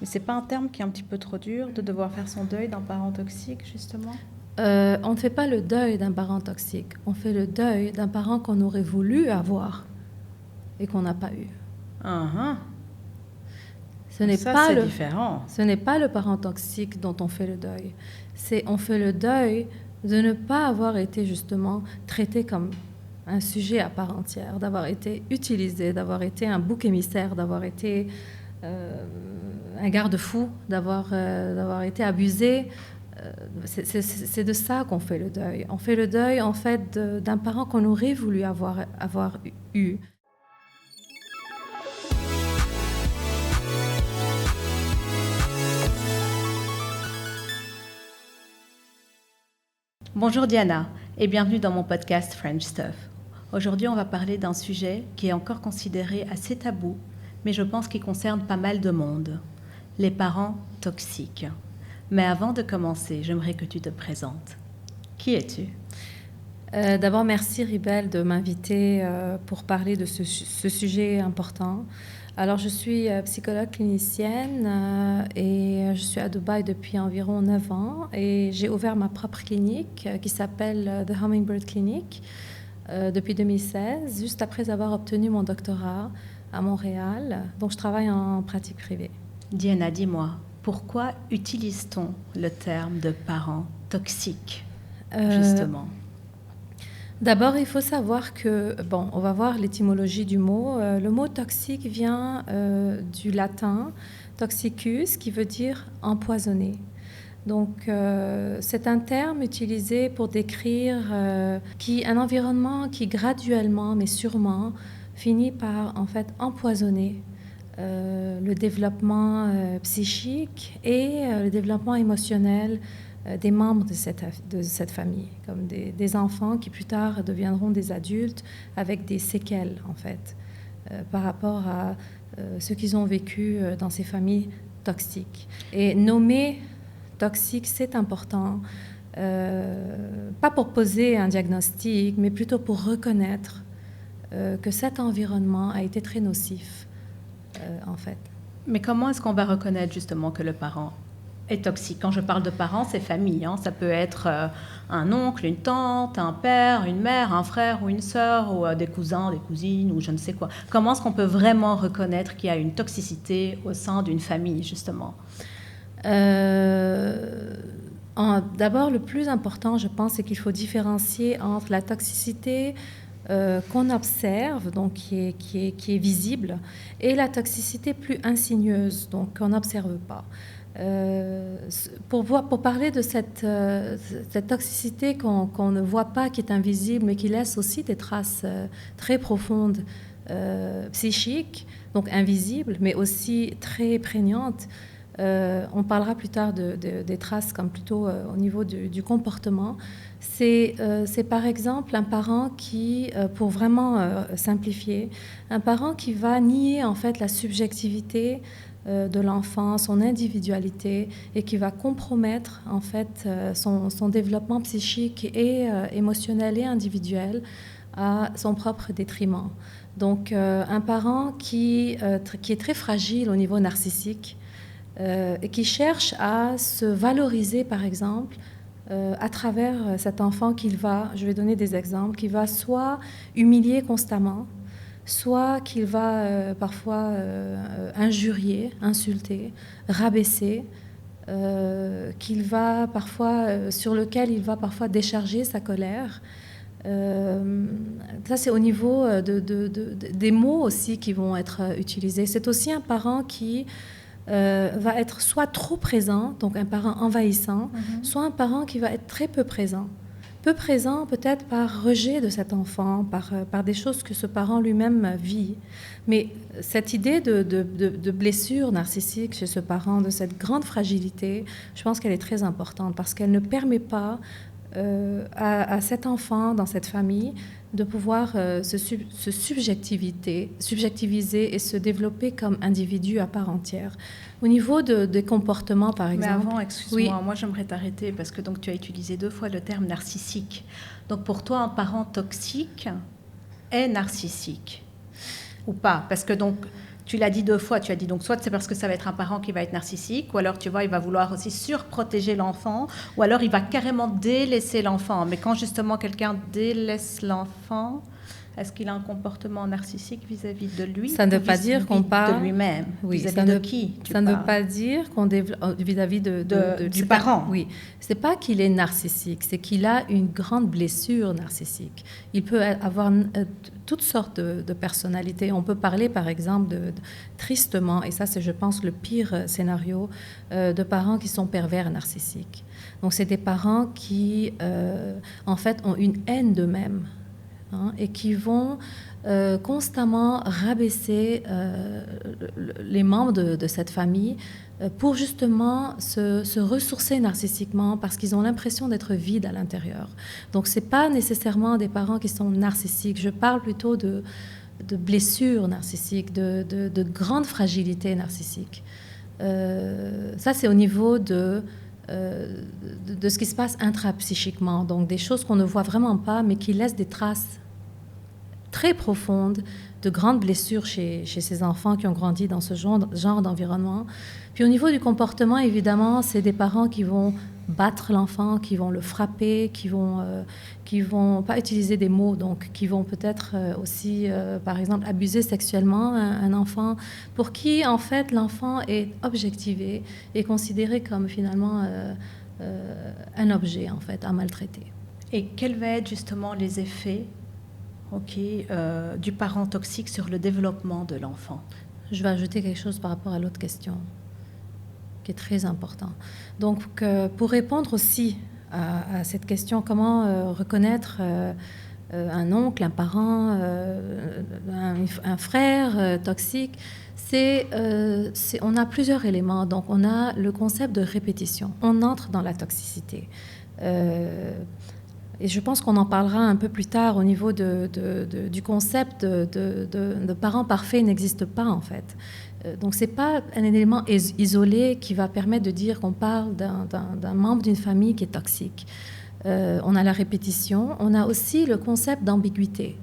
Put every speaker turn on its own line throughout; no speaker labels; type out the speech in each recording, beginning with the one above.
Mais c'est pas un terme qui est un petit peu trop dur de devoir faire son deuil d'un parent toxique, justement?
On ne fait pas le deuil d'un parent toxique. On fait le deuil d'un parent qu'on aurait voulu avoir et qu'on n'a pas eu.
Ah,
Ce n'est
ça,
pas
c'est
le,
différent.
ce n'est pas le parent toxique dont on fait le deuil. On fait le deuil de ne pas avoir été justement traité comme un sujet à part entière, d'avoir été utilisé, d'avoir été un bouc émissaire, d'avoir été un garde-fou, d'avoir été abusé. C'est de ça qu'on fait le deuil. On fait le deuil en fait d'un parent qu'on aurait voulu avoir eu.
Bonjour Diana et bienvenue dans mon podcast French Stuff. Aujourd'hui, on va parler d'un sujet qui est encore considéré assez tabou, mais je pense qu'il concerne pas mal de monde. Les parents toxiques. Mais avant de commencer, j'aimerais que tu te présentes. Qui es-tu?
D'abord, merci Ribel de m'inviter pour parler de ce sujet important. Alors, je suis psychologue clinicienne et je suis à Dubaï depuis environ 9 ans et j'ai ouvert ma propre clinique qui s'appelle The Hummingbird Clinic depuis 2016, juste après avoir obtenu mon doctorat à Montréal. Donc, je travaille en pratique privée.
Diana, dis-moi, pourquoi utilise-t-on le terme de parents toxiques, justement?
D'abord, il faut savoir que, on va voir l'étymologie du mot. Le mot toxique vient du latin toxicus, qui veut dire empoisonné. Donc, c'est un terme utilisé pour décrire un environnement qui graduellement, mais sûrement, finit par en fait empoisonner le développement psychique et le développement émotionnel des membres de cette famille, comme des enfants qui plus tard deviendront des adultes avec des séquelles, en fait, par rapport à ce qu'ils ont vécu dans ces familles toxiques. Et nommer toxique, c'est important, pas pour poser un diagnostic, mais plutôt pour reconnaître que cet environnement a été très nocif, en fait.
Mais comment est-ce qu'on va reconnaître justement que le parent est toxique? Quand je parle de parents, c'est famille. Hein. Ça peut être un oncle, une tante, un père, une mère, un frère ou une sœur, ou des cousins, des cousines, ou je ne sais quoi. Comment est-ce qu'on peut vraiment reconnaître qu'il y a une toxicité au sein d'une famille, justement?
D'abord, le plus important, je pense, c'est qu'il faut différencier entre la toxicité qu'on observe, donc qui est visible, et la toxicité plus insigneuse, donc qu'on n'observe pas. Pour parler de cette toxicité qu'on ne voit pas, qui est invisible, mais qui laisse aussi des traces très profondes psychiques, donc invisibles, mais aussi très prégnantes. On parlera plus tard des traces comme plutôt au niveau du comportement. C'est par exemple un parent qui, pour vraiment simplifier, un parent qui va nier en fait la subjectivité de l'enfant, son individualité, et qui va compromettre en fait son développement psychique et émotionnel et individuel à son propre détriment. Donc un parent qui est très fragile au niveau narcissique, et qui cherche à se valoriser, par exemple, à travers cet enfant je vais donner des exemples, qu'il va soit humilier constamment, soit qu'il va parfois injurier, insulter, rabaisser, sur lequel il va parfois décharger sa colère. Ça, c'est au niveau des mots aussi qui vont être utilisés. C'est aussi un parent qui va être soit trop présent, donc un parent envahissant, soit un parent qui va être très peu présent. Peu présent peut-être par rejet de cet enfant, par des choses que ce parent lui-même vit. Mais cette idée de blessure narcissique chez ce parent, de cette grande fragilité, je pense qu'elle est très importante parce qu'elle ne permet pas à cet enfant, dans cette famille, de pouvoir se subjectiviser et se développer comme individu à part entière. Au niveau des comportements, par exemple...
Mais avant, excuse-moi, moi j'aimerais t'arrêter parce que donc, tu as utilisé 2 fois le terme narcissique. Donc pour toi, un parent toxique est narcissique ou pas? Parce que donc, tu l'as dit 2 fois, tu as dit donc soit c'est parce que ça va être un parent qui va être narcissique, ou alors tu vois, il va vouloir aussi surprotéger l'enfant, ou alors il va carrément délaisser l'enfant. Mais quand justement quelqu'un délaisse l'enfant, est-ce qu'il a un comportement narcissique vis-à-vis de lui?
Ça ne veut pas dire qu'on parle
de lui-même.
Oui,
vis-à-vis de qui
ça ne veut pas dire qu'on développe vis-à-vis
du parent.
Oui, c'est pas qu'il est narcissique, c'est qu'il a une grande blessure narcissique. Il peut avoir toutes sortes de personnalités. On peut parler, par exemple, tristement, et ça, c'est, je pense, le pire scénario, de parents qui sont pervers narcissiques. Donc, c'est des parents qui, en fait, ont une haine d'eux-mêmes. Et qui vont constamment rabaisser les membres de cette famille pour justement se ressourcer narcissiquement parce qu'ils ont l'impression d'être vides à l'intérieur. Donc, ce n'est pas nécessairement des parents qui sont narcissiques. Je parle plutôt de blessures narcissiques, de grandes fragilités narcissiques. Ça, c'est au niveau de ce qui se passe intrapsychiquement, donc des choses qu'on ne voit vraiment pas, mais qui laissent des traces très profondes, de grandes blessures chez ces enfants qui ont grandi dans ce genre d'environnement. Puis au niveau du comportement, évidemment, c'est des parents qui vont battre l'enfant, qui vont le frapper, qui vont pas utiliser des mots, donc qui vont peut-être aussi, par exemple, abuser sexuellement un enfant, pour qui, en fait, l'enfant est objectivé et considéré comme finalement un objet, en fait, à maltraiter.
Et quels vont être justement les effets du parent toxique sur le développement de l'enfant?
Je vais ajouter quelque chose par rapport à l'autre question, qui est très important. Donc, pour répondre aussi à cette question, comment reconnaître un oncle, un parent, un frère toxique, on a plusieurs éléments. Donc, on a le concept de répétition. On entre dans la toxicité. Et je pense qu'on en parlera un peu plus tard au niveau du concept de parent parfait n'existe pas, en fait. Donc, ce n'est pas un élément isolé qui va permettre de dire qu'on parle d'un membre d'une famille qui est toxique. On a la répétition, on a aussi le concept d'ambiguïté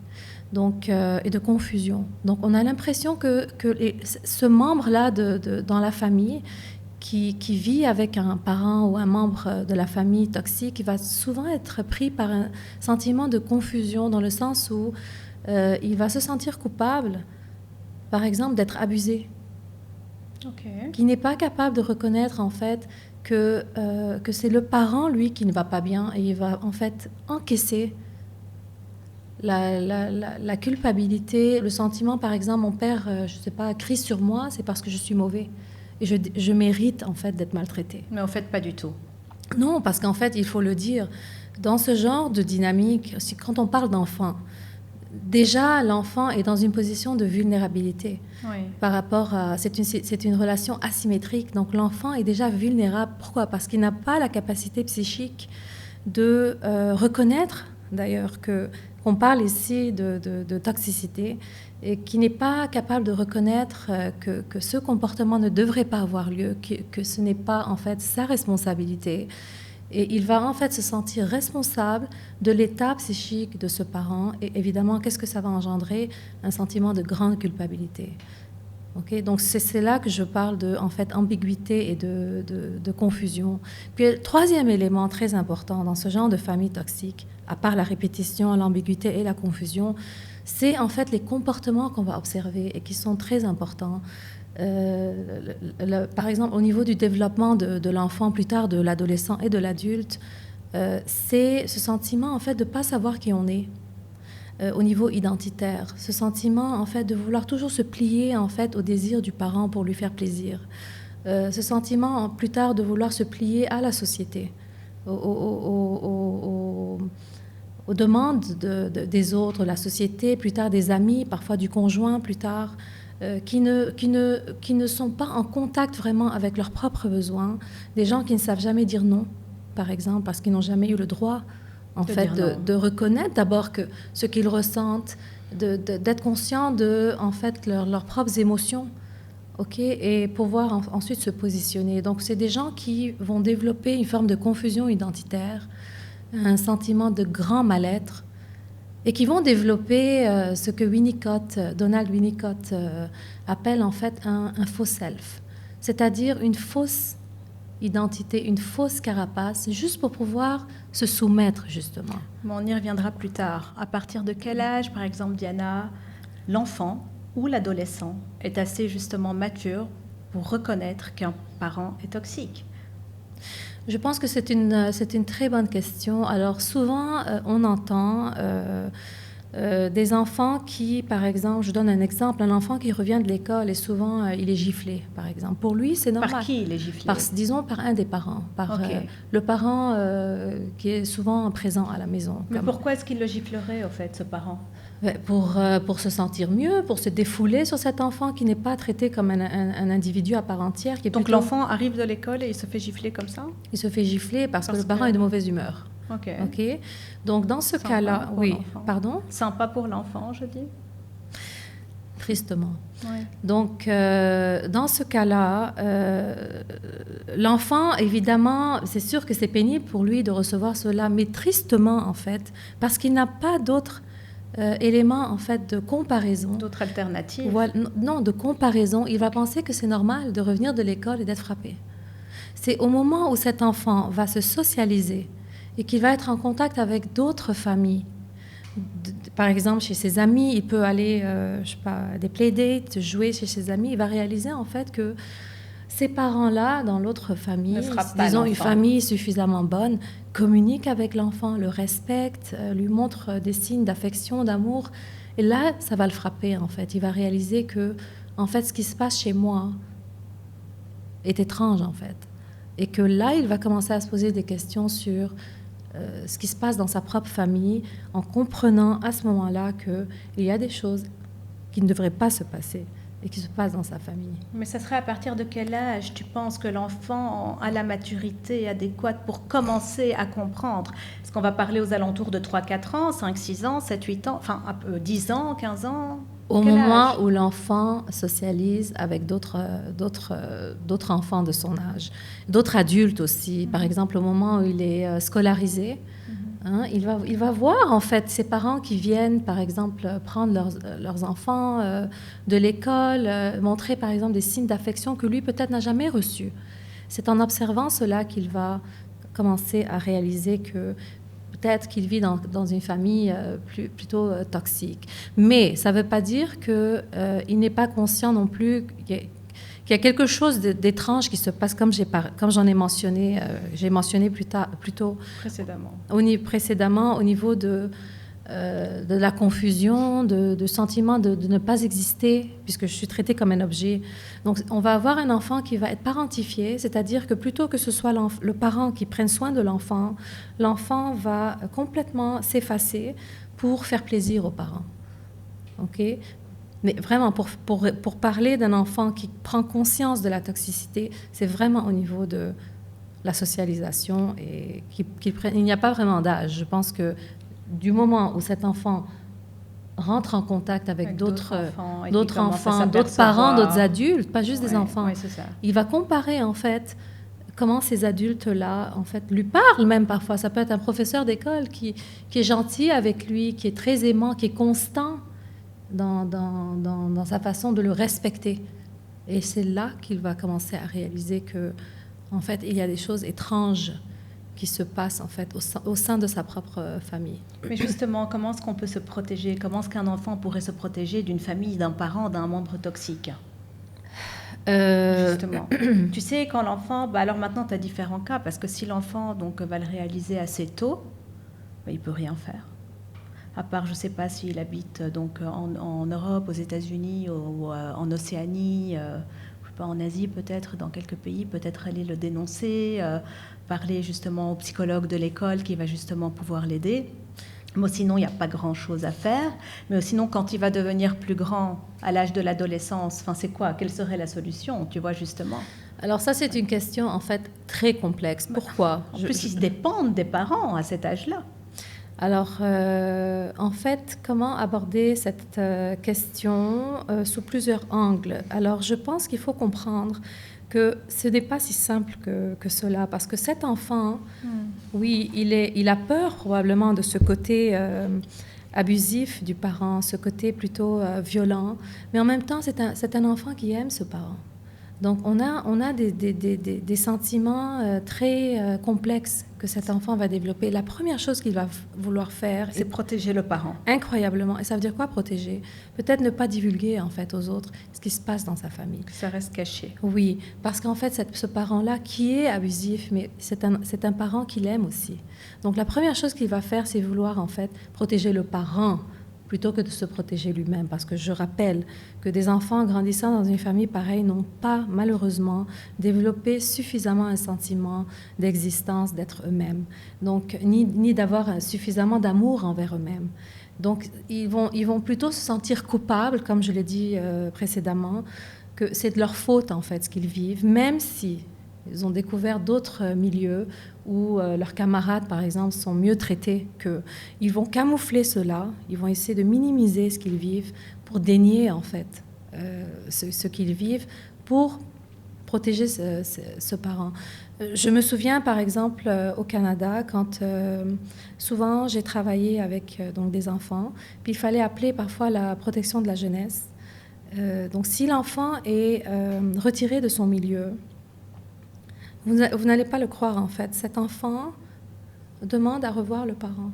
donc, et de confusion. Donc, on a l'impression que ce membre-là dans la famille qui vit avec un parent ou un membre de la famille toxique, il va souvent être pris par un sentiment de confusion dans le sens où il va se sentir coupable, par exemple, d'être abusé. Qui n'est pas capable de reconnaître, en fait, que c'est le parent, lui, qui ne va pas bien et il va, en fait, encaisser la culpabilité, le sentiment, par exemple, mon père, je ne sais pas, crie sur moi, c'est parce que je suis mauvais. Et je mérite, en fait, d'être maltraitée.
Mais en fait, pas du tout.
Non, parce qu'en fait, il faut le dire, dans ce genre de dynamique, quand on parle d'enfant, déjà, l'enfant est dans une position de vulnérabilité.
Oui.
Par rapport à... C'est une relation asymétrique. Donc, l'enfant est déjà vulnérable. Pourquoi? Parce qu'il n'a pas la capacité psychique de reconnaître, d'ailleurs, qu'on parle ici de toxicité, et qui n'est pas capable de reconnaître que ce comportement ne devrait pas avoir lieu, que ce n'est pas, en fait, sa responsabilité. Et il va, en fait, se sentir responsable de l'état psychique de ce parent. Et évidemment, qu'est-ce que ça va engendrer? Un sentiment de grande culpabilité. Okay? Donc, c'est là que je parle de, en fait, ambiguïté et de confusion. Puis, le troisième élément très important dans ce genre de famille toxique, à part la répétition, l'ambiguïté et la confusion, c'est en fait les comportements qu'on va observer et qui sont très importants. Par exemple, au niveau du développement de l'enfant, plus tard de l'adolescent et de l'adulte, c'est ce sentiment en fait de ne pas savoir qui on est au niveau identitaire. Ce sentiment en fait de vouloir toujours se plier en fait au désir du parent pour lui faire plaisir. Ce sentiment plus tard de vouloir se plier à la société, aux demandes des autres, la société, plus tard des amis, parfois du conjoint, plus tard, qui ne sont pas en contact vraiment avec leurs propres besoins, des gens qui ne savent jamais dire non, par exemple, parce qu'ils n'ont jamais eu le droit, en fait, de reconnaître d'abord que ce qu'ils ressentent, d'être conscients de, en fait, leurs propres émotions, et pouvoir ensuite se positionner. Donc, c'est des gens qui vont développer une forme de confusion identitaire, un sentiment de grand mal-être et qui vont développer ce que Donald Winnicott appelle en fait un faux self, c'est-à-dire une fausse identité, une fausse carapace, juste pour pouvoir se soumettre justement.
Mais on y reviendra plus tard. À partir de quel âge, par exemple, Diana, l'enfant ou l'adolescent est assez justement mature pour reconnaître qu'un parent est toxique?
Je pense que c'est une très bonne question. Alors souvent, on entend des enfants qui, par exemple, je donne un exemple, un enfant qui revient de l'école et souvent il est giflé, par exemple. Pour lui, c'est normal.
Par qui il est giflé?
Disons par un des parents, par le parent qui est souvent présent à la maison.
Mais pourquoi est-ce qu'il le giflerait, au fait, ce parent?
Pour se sentir mieux, pour se défouler sur cet enfant qui n'est pas traité comme un individu à part entière.
Donc l'enfant arrive de l'école et il se fait gifler comme ça?
Il se fait gifler parce que le parent est de mauvaise humeur. Ok. Donc dans ce cas-là, oui. Pardon?
Sympa pour l'enfant, je dis.
Tristement.
Ouais.
Donc dans ce cas-là, l'enfant, évidemment, c'est sûr que c'est pénible pour lui de recevoir cela, mais tristement en fait, parce qu'il n'a pas d'autres éléments en fait de comparaison.
D'autres alternatives.
Voilà, non, de comparaison. Il va penser que c'est normal de revenir de l'école et d'être frappé. C'est au moment où cet enfant va se socialiser et qu'il va être en contact avec d'autres familles. Par exemple, chez ses amis, il peut aller, je sais pas, à des playdates, jouer chez ses amis. Il va réaliser en fait que ces parents-là, dans l'autre famille, disons une famille suffisamment bonne, communiquent avec l'enfant, le respectent, lui montrent des signes d'affection, d'amour. Et là, ça va le frapper en fait. Il va réaliser que, en fait, ce qui se passe chez moi est étrange en fait. Et que là, il va commencer à se poser des questions sur ce qui se passe dans sa propre famille, en comprenant à ce moment-là qu'il y a des choses qui ne devraient pas se passer et qui se passent dans sa famille.
Mais ça serait à partir de quel âge tu penses que l'enfant a la maturité adéquate pour commencer à comprendre? Est-ce qu'on va parler aux alentours de 3-4 ans, 5-6 ans, 7-8 ans, enfin 10 ans, 15 ans?
Au moment où l'enfant socialise avec d'autres enfants de son âge, d'autres adultes aussi. Par exemple, au moment où il est scolarisé, il va voir en fait ses parents qui viennent, par exemple, prendre leurs enfants de l'école, montrer par exemple des signes d'affection que lui peut-être n'a jamais reçus. C'est en observant cela qu'il va commencer à réaliser que peut-être qu'il vit dans une famille plutôt toxique. Mais ça ne veut pas dire qu'il n'est pas conscient non plus qu'il y a quelque chose d'étrange qui se passe, comme j'en ai mentionné, j'ai mentionné plus tôt précédemment, au niveau de la confusion, de sentiment de ne pas exister, puisque je suis traitée comme un objet. Donc, on va avoir un enfant qui va être parentifié, c'est-à-dire que plutôt que ce soit le parent qui prenne soin de l'enfant va complètement s'effacer pour faire plaisir aux parents. OK? Mais vraiment, pour parler d'un enfant qui prend conscience de la toxicité, c'est vraiment au niveau de la socialisation et il n'y a pas vraiment d'âge. Je pense que du moment où cet enfant rentre en contact avec d'autres enfants, d'autres parents, d'autres adultes, pas juste des enfants, il va comparer en fait comment ces adultes-là en fait lui parlent même parfois. Ça peut être un professeur d'école qui est gentil avec lui, qui est très aimant, qui est constant dans sa façon de le respecter. Et c'est là qu'il va commencer à réaliser que en fait il y a des choses étranges qui se passe en fait au sein de sa propre famille.
Mais justement, comment est-ce qu'on peut se protéger? Comment est-ce qu'un enfant pourrait se protéger d'une famille, d'un parent, d'un membre toxique? Justement. Tu sais, quand l'enfant... alors maintenant, tu as différents cas, parce que si l'enfant va le réaliser assez tôt, il ne peut rien faire. À part, je ne sais pas s'il habite en Europe, aux États-Unis, ou en Océanie, en Asie peut-être, dans quelques pays, peut-être aller le dénoncer, parler justement au psychologue de l'école qui va justement pouvoir l'aider. Mais sinon, il n'y a pas grand-chose à faire. Mais sinon, quand il va devenir plus grand, à l'âge de l'adolescence, c'est quoi? Quelle serait la solution, tu vois, justement?
Alors ça, c'est une question, en fait, très complexe. Pourquoi?
En plus, ils dépendent des parents à cet âge-là.
Alors, en fait, comment aborder cette question sous plusieurs angles? Alors, je pense qu'il faut comprendre que ce n'est pas si simple que cela, parce que cet enfant, oui, il a peur probablement de ce côté abusif du parent, ce côté plutôt violent. Mais en même temps, c'est un enfant qui aime ce parent. Donc on a des sentiments très complexes que cet enfant va développer. La première chose qu'il va vouloir faire,
c'est protéger le parent.
Incroyablement. Et ça veut dire quoi, protéger? Peut-être ne pas divulguer en fait aux autres ce qui se passe dans sa famille.
Que ça reste caché.
Oui, parce qu'en fait, ce parent-là qui est abusif, mais c'est un parent qu'il aime aussi. Donc la première chose qu'il va faire, c'est vouloir en fait protéger le parent plutôt que de se protéger lui-même. Parce que je rappelle que des enfants grandissant dans une famille pareille n'ont pas, malheureusement, développé suffisamment un sentiment d'existence, d'être eux-mêmes. Donc, ni d'avoir suffisamment d'amour envers eux-mêmes. Donc, ils vont plutôt se sentir coupables, comme je l'ai dit précédemment, que c'est de leur faute, en fait, ce qu'ils vivent, même si ils ont découvert d'autres milieux où leurs camarades, par exemple, sont mieux traités qu'eux. Ils vont camoufler cela, ils vont essayer de minimiser ce qu'ils vivent pour dénier, en fait, ce qu'ils vivent, pour protéger ce parent. Je me souviens, par exemple, au Canada, quand souvent j'ai travaillé avec donc des enfants, puis il fallait appeler parfois la protection de la jeunesse. Donc si l'enfant est retiré de son milieu, vous n'allez pas le croire, en fait. Cet enfant demande à revoir le parent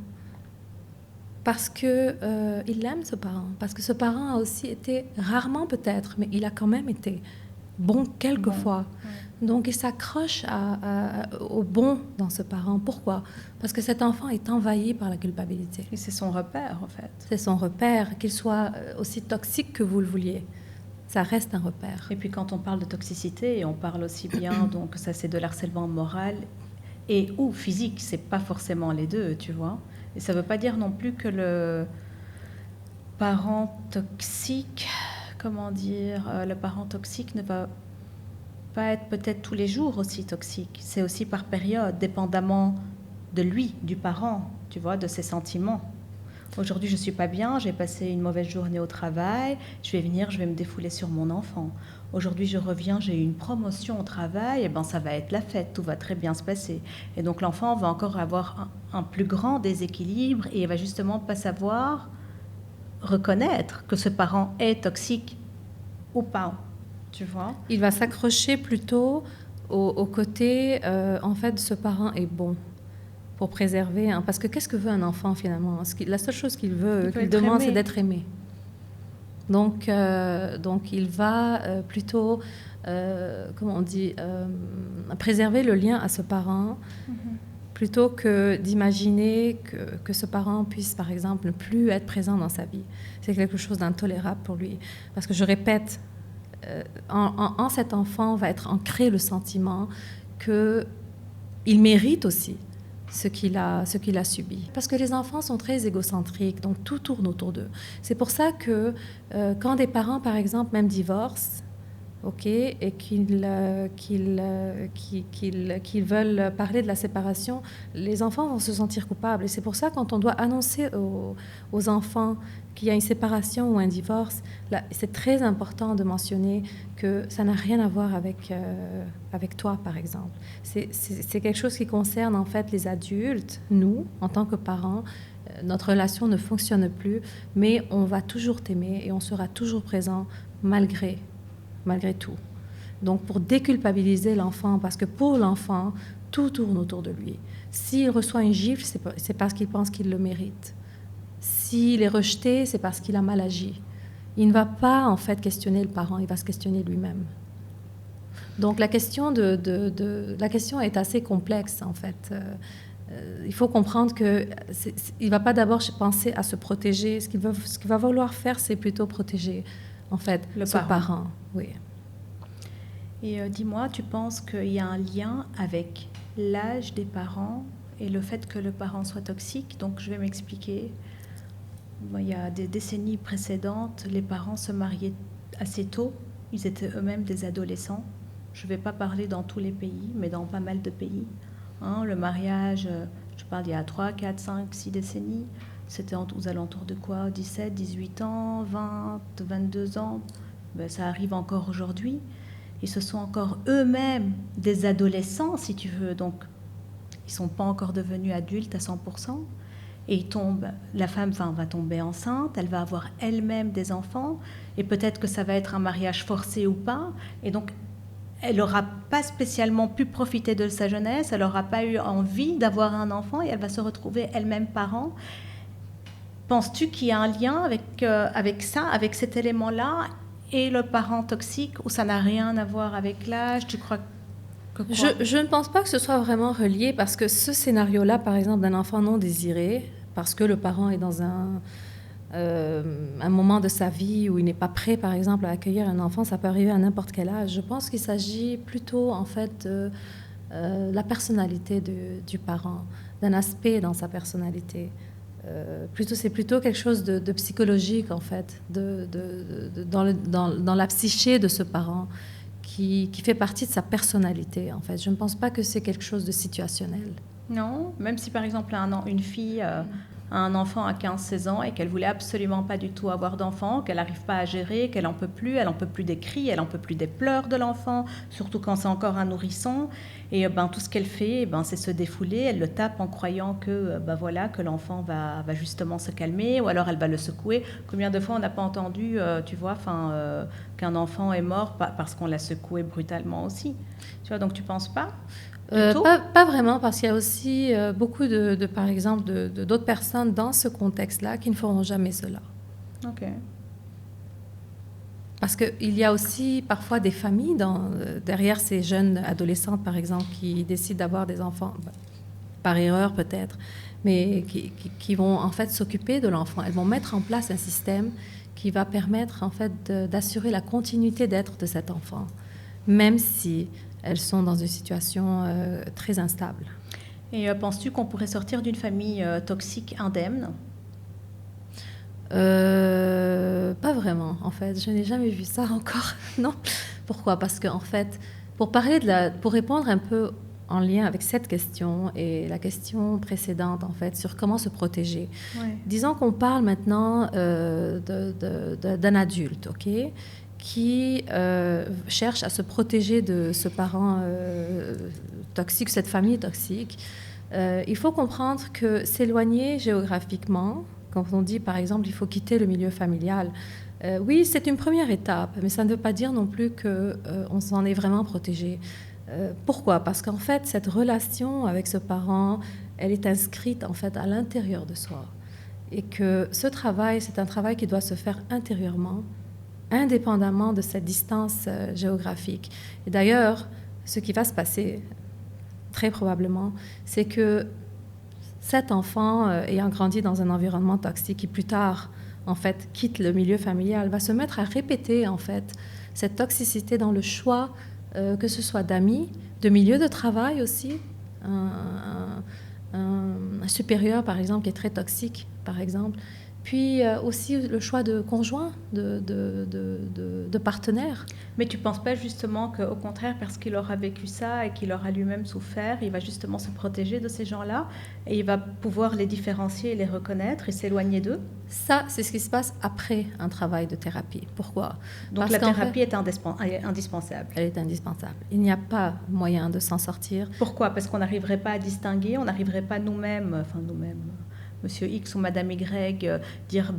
parce qu'il aime ce parent, parce que ce parent a aussi été, rarement peut-être, mais il a quand même été bon quelquefois. Ouais. Donc il s'accroche au bon dans ce parent. Pourquoi? Parce que cet enfant est envahi par la culpabilité.
Et c'est son repère, en fait.
C'est son repère, qu'il soit aussi toxique que vous le vouliez. Ça reste un repère.
Et puis quand on parle de toxicité, on parle aussi bien, donc ça c'est de l'harcèlement moral et ou physique, c'est pas forcément les deux, tu vois. Et ça veut pas dire non plus que le parent toxique, le parent toxique ne va pas être peut-être tous les jours aussi toxique. C'est aussi par période, dépendamment de lui, du parent, tu vois, de ses sentiments. Aujourd'hui, je ne suis pas bien, j'ai passé une mauvaise journée au travail, je vais venir, je vais me défouler sur mon enfant. Aujourd'hui, je reviens, j'ai eu une promotion au travail, et ben ça va être la fête, tout va très bien se passer. Et donc l'enfant va encore avoir un plus grand déséquilibre et il va justement pas savoir reconnaître que ce parent est toxique ou pas, tu vois.
Il va s'accrocher plutôt au côté, en fait, ce parent est bon. Pour préserver, hein, parce que qu'est-ce que veut un enfant finalement? La seule chose qu'il veut, qu'il demande, c'est d'être aimé. Donc il va plutôt, comment on dit, préserver le lien à ce parent, plutôt que d'imaginer que ce parent puisse, par exemple, ne plus être présent dans sa vie. C'est quelque chose d'intolérable pour lui. Parce que je répète, en cet enfant va être ancré le sentiment qu'il mérite aussi ce qu'il a subi. Parce que les enfants sont très égocentriques, donc tout tourne autour d'eux. C'est pour ça que quand des parents, par exemple, même divorcent, et qu'ils veulent parler de la séparation, les enfants vont se sentir coupables. Et c'est pour ça que quand on doit annoncer aux enfants qu'il y a une séparation ou un divorce, là, c'est très important de mentionner que ça n'a rien à voir avec toi, par exemple. C'est quelque chose qui concerne en fait les adultes, nous, en tant que parents. Notre relation ne fonctionne plus, mais on va toujours t'aimer et on sera toujours présent malgré tout. Donc, pour déculpabiliser l'enfant, parce que pour l'enfant, tout tourne autour de lui. S'il reçoit une gifle, c'est parce qu'il pense qu'il le mérite. S'il est rejeté, c'est parce qu'il a mal agi. Il ne va pas, en fait, questionner le parent, il va se questionner lui-même. Donc, la question la question est assez complexe, en fait. Il faut comprendre qu'il ne va pas d'abord penser à se protéger. Ce qu'il va vouloir faire, c'est plutôt protéger, en fait, ce parent. Oui.
Et dis-moi, tu penses qu'il y a un lien avec l'âge des parents et le fait que le parent soit toxique? Donc, je vais m'expliquer. Il y a des décennies précédentes, les parents se mariaient assez tôt. Ils étaient eux-mêmes des adolescents. Je ne vais pas parler dans tous les pays, mais dans pas mal de pays. Le mariage, je parle il y a 3, 4, 5, 6 décennies. C'était aux alentours de quoi? 17, 18 ans, 20, 22 ans. Ça arrive encore aujourd'hui. Ils se sont encore eux-mêmes des adolescents, si tu veux. Donc, ils ne sont pas encore devenus adultes à 100%. et la femme va tomber enceinte, elle va avoir elle-même des enfants, et peut-être que ça va être un mariage forcé ou pas, et donc elle n'aura pas spécialement pu profiter de sa jeunesse, elle n'aura pas eu envie d'avoir un enfant, et elle va se retrouver elle-même parent. Penses-tu qu'il y a un lien avec ça, avec cet élément-là, et le parent toxique, ou ça n'a rien à voir avec l'âge? Tu crois que quoi?
Je ne pense pas que ce soit vraiment relié, parce que ce scénario-là, par exemple, d'un enfant non désiré, parce que le parent est dans un moment de sa vie où il n'est pas prêt, par exemple, à accueillir un enfant, ça peut arriver à n'importe quel âge. Je pense qu'il s'agit plutôt, en fait, de la personnalité du parent, d'un aspect dans sa personnalité. C'est plutôt quelque chose de psychologique, en fait, dans la psyché de ce parent, qui fait partie de sa personnalité, en fait. Je ne pense pas que c'est quelque chose de situationnel.
Non, même si par exemple une fille a un enfant à 15-16 ans et qu'elle voulait absolument pas du tout avoir d'enfant, qu'elle n'arrive pas à gérer, qu'elle en peut plus des cris, elle en peut plus des pleurs de l'enfant, surtout quand c'est encore un nourrisson. Et tout ce qu'elle fait, c'est se défouler, elle le tape en croyant que que l'enfant va justement se calmer, ou alors elle va le secouer. Combien de fois on n'a pas entendu, qu'un enfant est mort parce qu'on l'a secoué brutalement aussi. Tu vois, donc tu penses pas?
Pas vraiment, parce qu'il y a aussi beaucoup par exemple, d'autres personnes dans ce contexte-là qui ne feront jamais cela.
Ok.
Parce qu'il y a aussi parfois des familles derrière ces jeunes adolescentes, par exemple, qui décident d'avoir des enfants, par erreur peut-être, mais qui vont en fait s'occuper de l'enfant. Elles vont mettre en place un système qui va permettre en fait d'assurer la continuité d'être de cet enfant, même si elles sont dans une situation très instable.
Et penses-tu qu'on pourrait sortir d'une famille toxique indemne?
Pas vraiment, en fait. Je n'ai jamais vu ça encore. Non. Pourquoi? Parce qu'en fait, pour répondre un peu en lien avec cette question et la question précédente, en fait, sur comment se protéger. Ouais. Disons qu'on parle maintenant d'un adulte, ok, qui cherche à se protéger de ce parent toxique, cette famille toxique. Il faut comprendre que s'éloigner géographiquement, quand on dit, par exemple, il faut quitter le milieu familial, oui, c'est une première étape, mais ça ne veut pas dire non plus qu'on s'en est vraiment protégé. Pourquoi? Parce qu'en fait, cette relation avec ce parent, elle est inscrite en fait à l'intérieur de soi. Et que ce travail, c'est un travail qui doit se faire intérieurement, indépendamment de cette distance géographique. Et d'ailleurs, ce qui va se passer, très probablement, c'est que cet enfant, ayant grandi dans un environnement toxique, qui plus tard, en fait, quitte le milieu familial, va se mettre à répéter, en fait, cette toxicité dans le choix, que ce soit d'amis, de milieu de travail aussi, un supérieur, par exemple, qui est très toxique, par exemple, puis aussi le choix de conjoint, de partenaire.
Mais tu ne penses pas justement qu'au contraire, parce qu'il aura vécu ça et qu'il aura lui-même souffert, il va justement se protéger de ces gens-là et il va pouvoir les différencier et les reconnaître et s'éloigner d'eux?
Ça, c'est ce qui se passe après un travail de thérapie. Pourquoi?
Donc la thérapie est indispensable.
Elle est indispensable. Il n'y a pas moyen de s'en sortir.
Pourquoi? Parce qu'on n'arriverait pas à distinguer, on n'arriverait pas nous-mêmes, Monsieur X ou Madame Y, dire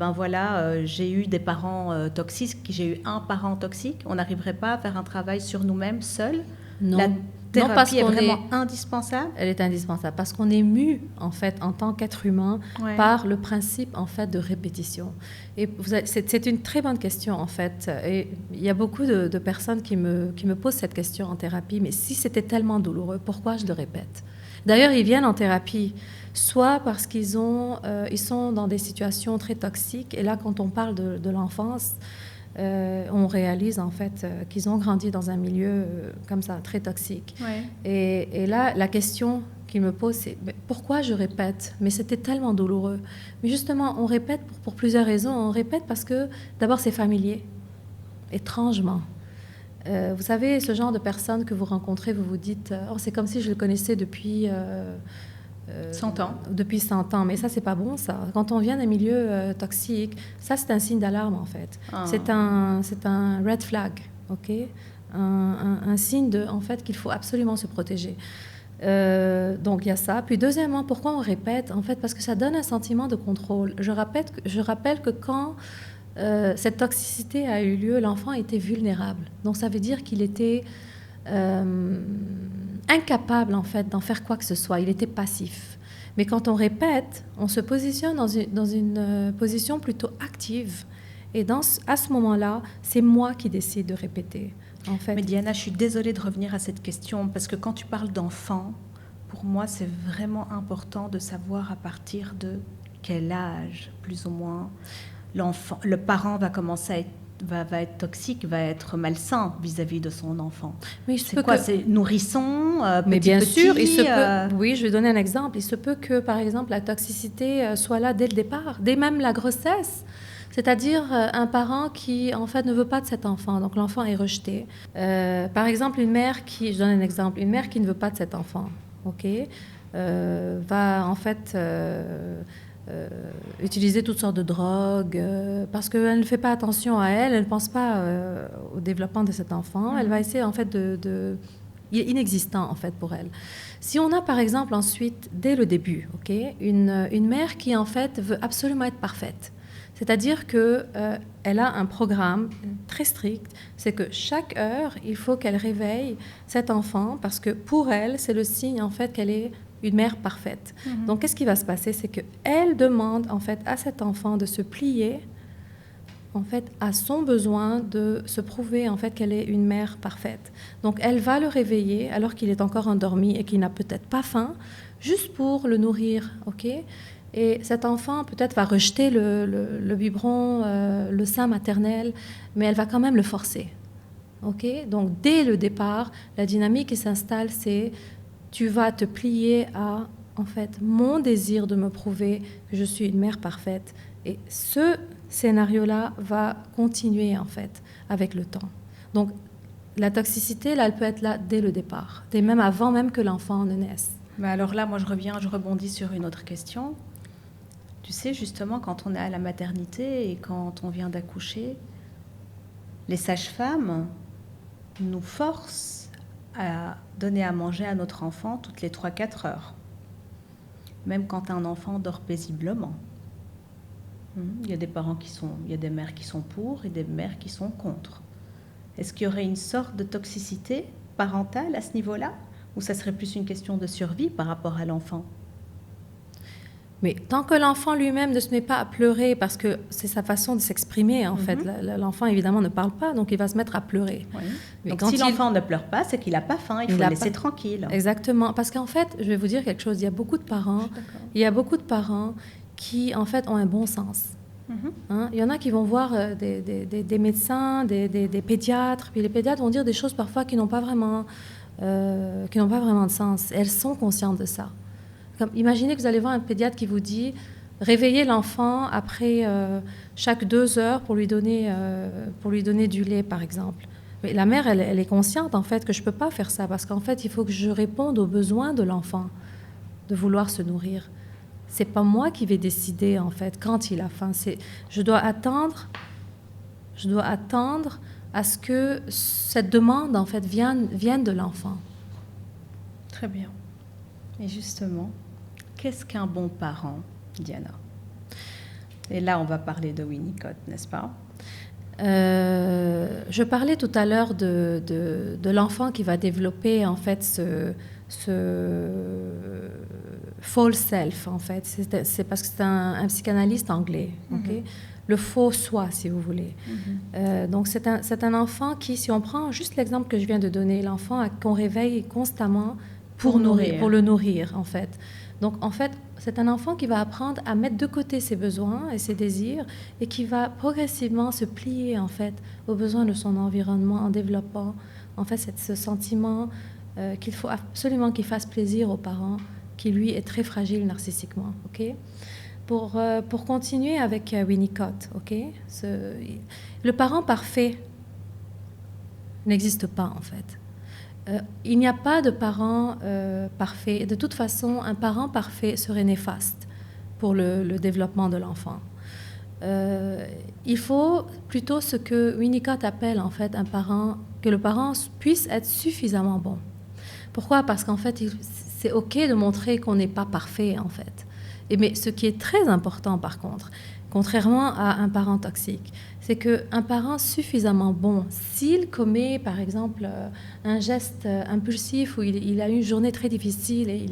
j'ai eu des parents toxiques, j'ai eu un parent toxique. On n'arriverait pas à faire un travail sur nous-mêmes seuls?
Non.
La thérapie est vraiment indispensable?
Elle est indispensable parce qu'on est mu en fait en tant qu'être humain par le principe en fait de répétition. Et c'est une très bonne question en fait. Et il y a beaucoup de personnes qui me posent cette question en thérapie. Mais si c'était tellement douloureux, pourquoi je le répète? D'ailleurs, ils viennent en thérapie soit parce qu'ils sont dans des situations très toxiques. Et là, quand on parle de l'enfance, on réalise en fait qu'ils ont grandi dans un milieu comme ça, très toxique. Ouais. Et là, la question qu'ils me posent, c'est pourquoi je répète? Mais c'était tellement douloureux. Mais justement, on répète pour plusieurs raisons. On répète parce que, d'abord, c'est familier, étrangement. Vous savez, ce genre de personnes que vous rencontrez, vous vous dites « c'est comme si je le connaissais depuis...
100 ans.
Depuis 100 ans. Mais ça, c'est pas bon, ça. Quand on vient d'un milieu toxique, ça, c'est un signe d'alarme, en fait. Ah. C'est un red flag, OK? Un signe en fait, qu'il faut absolument se protéger. Donc il y a ça. Puis deuxièmement, pourquoi on répète? En fait, parce que ça donne un sentiment de contrôle. Je rappelle que quand cette toxicité a eu lieu, l'enfant était vulnérable. Donc ça veut dire qu'il était incapable en fait d'en faire quoi que ce soit. Il était passif. Mais quand on répète, on se positionne dans une position plutôt active. Et à ce moment-là, c'est moi qui décide de répéter. En fait.
Mais Diana, je suis désolée de revenir à cette question, parce que quand tu parles d'enfant, pour moi, c'est vraiment important de savoir à partir de quel âge, plus ou moins, le parent va commencer à va être toxique, va être malsain vis-à-vis de son enfant.
Mais
c'est quoi? C'est nourrisson,
mais
petit,
bien
petit,
sûr, il se peut. Oui, je vais donner un exemple. Il se peut que, par exemple, la toxicité soit là dès le départ, dès même la grossesse. C'est-à-dire un parent qui, en fait, ne veut pas de cet enfant. Donc, l'enfant est rejeté. Par exemple, je donne un exemple, une mère qui ne veut pas de cet enfant, ok, va, en fait, utiliser toutes sortes de drogues parce qu'elle ne fait pas attention à elle, elle ne pense pas au développement de cet enfant. Elle va essayer, en fait, il est inexistant, en fait, pour elle. Si on a, par exemple, ensuite, dès le début, ok, une mère qui, en fait, veut absolument être parfaite, c'est-à-dire qu'elle a un programme très strict, c'est que chaque heure, il faut qu'elle réveille cet enfant parce que pour elle, c'est le signe en fait qu'elle est une mère parfaite. Donc, qu'est-ce qui va se passer? C'est qu'elle demande en fait à cet enfant de se plier en fait à son besoin de se prouver en fait qu'elle est une mère parfaite. Donc, elle va le réveiller alors qu'il est encore endormi et qu'il n'a peut-être pas faim, juste pour le nourrir, ok? Et cet enfant, peut-être, va rejeter le biberon, le sein maternel, mais elle va quand même le forcer. Okay? Donc, dès le départ, la dynamique qui s'installe, c'est tu vas te plier à, en fait, mon désir de me prouver que je suis une mère parfaite. Et ce scénario-là va continuer, en fait, avec le temps. Donc, la toxicité, là, elle peut être là dès le départ, dès même avant même que l'enfant ne naisse.
Mais alors là, moi, je rebondis sur une autre question. Tu sais, justement, quand on est à la maternité et quand on vient d'accoucher, les sages-femmes nous forcent à donner à manger à notre enfant toutes les 3-4 heures, même quand un enfant dort paisiblement. Il y a des il y a des mères qui sont pour et des mères qui sont contre. Est-ce qu'il y aurait une sorte de toxicité parentale à ce niveau-là, ou ça serait plus une question de survie par rapport à l'enfant?
Mais tant que l'enfant lui-même ne se met pas à pleurer, parce que c'est sa façon de s'exprimer, en fait. L'enfant, évidemment, ne parle pas, donc il va se mettre à pleurer.
Oui. Donc si l'enfant ne pleure pas, c'est qu'il n'a pas faim, il faut le laisser tranquille.
Exactement, parce qu'en fait, je vais vous dire quelque chose, il y a beaucoup de parents qui, en fait, ont un bon sens. Hein? Il y en a qui vont voir des médecins, des pédiatres, puis les pédiatres vont dire des choses parfois qui n'ont pas vraiment de sens. Et elles sont conscientes de ça. Comme, imaginez que vous allez voir un pédiatre qui vous dit réveillez l'enfant après chaque 2 heures pour lui donner du lait, par exemple. Mais la mère, elle est consciente, en fait, que je ne peux pas faire ça parce qu'en fait, il faut que je réponde aux besoins de l'enfant de vouloir se nourrir. Ce n'est pas moi qui vais décider, en fait, quand il a faim. Je dois attendre à ce que cette demande, en fait, vienne de l'enfant.
Très bien. Et justement, qu'est-ce qu'un bon parent, Diana? Et là, on va parler de Winnicott, n'est-ce pas?
Je parlais tout à l'heure de l'enfant qui va développer, en fait, ce false self, en fait. C'est parce que c'est un psychanalyste anglais, okay? Le faux soi, si vous voulez. Donc, c'est un enfant qui, si on prend juste l'exemple que je viens de donner, l'enfant qu'on réveille constamment pour le nourrir, en fait. Donc, en fait, c'est un enfant qui va apprendre à mettre de côté ses besoins et ses désirs et qui va progressivement se plier, en fait, aux besoins de son environnement en développant, en fait, ce sentiment qu'il faut absolument qu'il fasse plaisir aux parents, qui, lui, est très fragile narcissiquement, ok? Pour continuer avec Winnicott, ok? Le parent parfait n'existe pas, en fait. Il n'y a pas de parent parfait. De toute façon, un parent parfait serait néfaste pour le développement de l'enfant. Il faut plutôt ce que Winnicott appelle en fait que le parent puisse être suffisamment bon. Pourquoi? Parce qu'en fait, c'est OK de montrer qu'on n'est pas parfait, en fait. Mais ce qui est très important, par contre, contrairement à un parent toxique, c'est qu'un parent suffisamment bon, s'il commet, par exemple, un geste impulsif où il a eu une journée très difficile et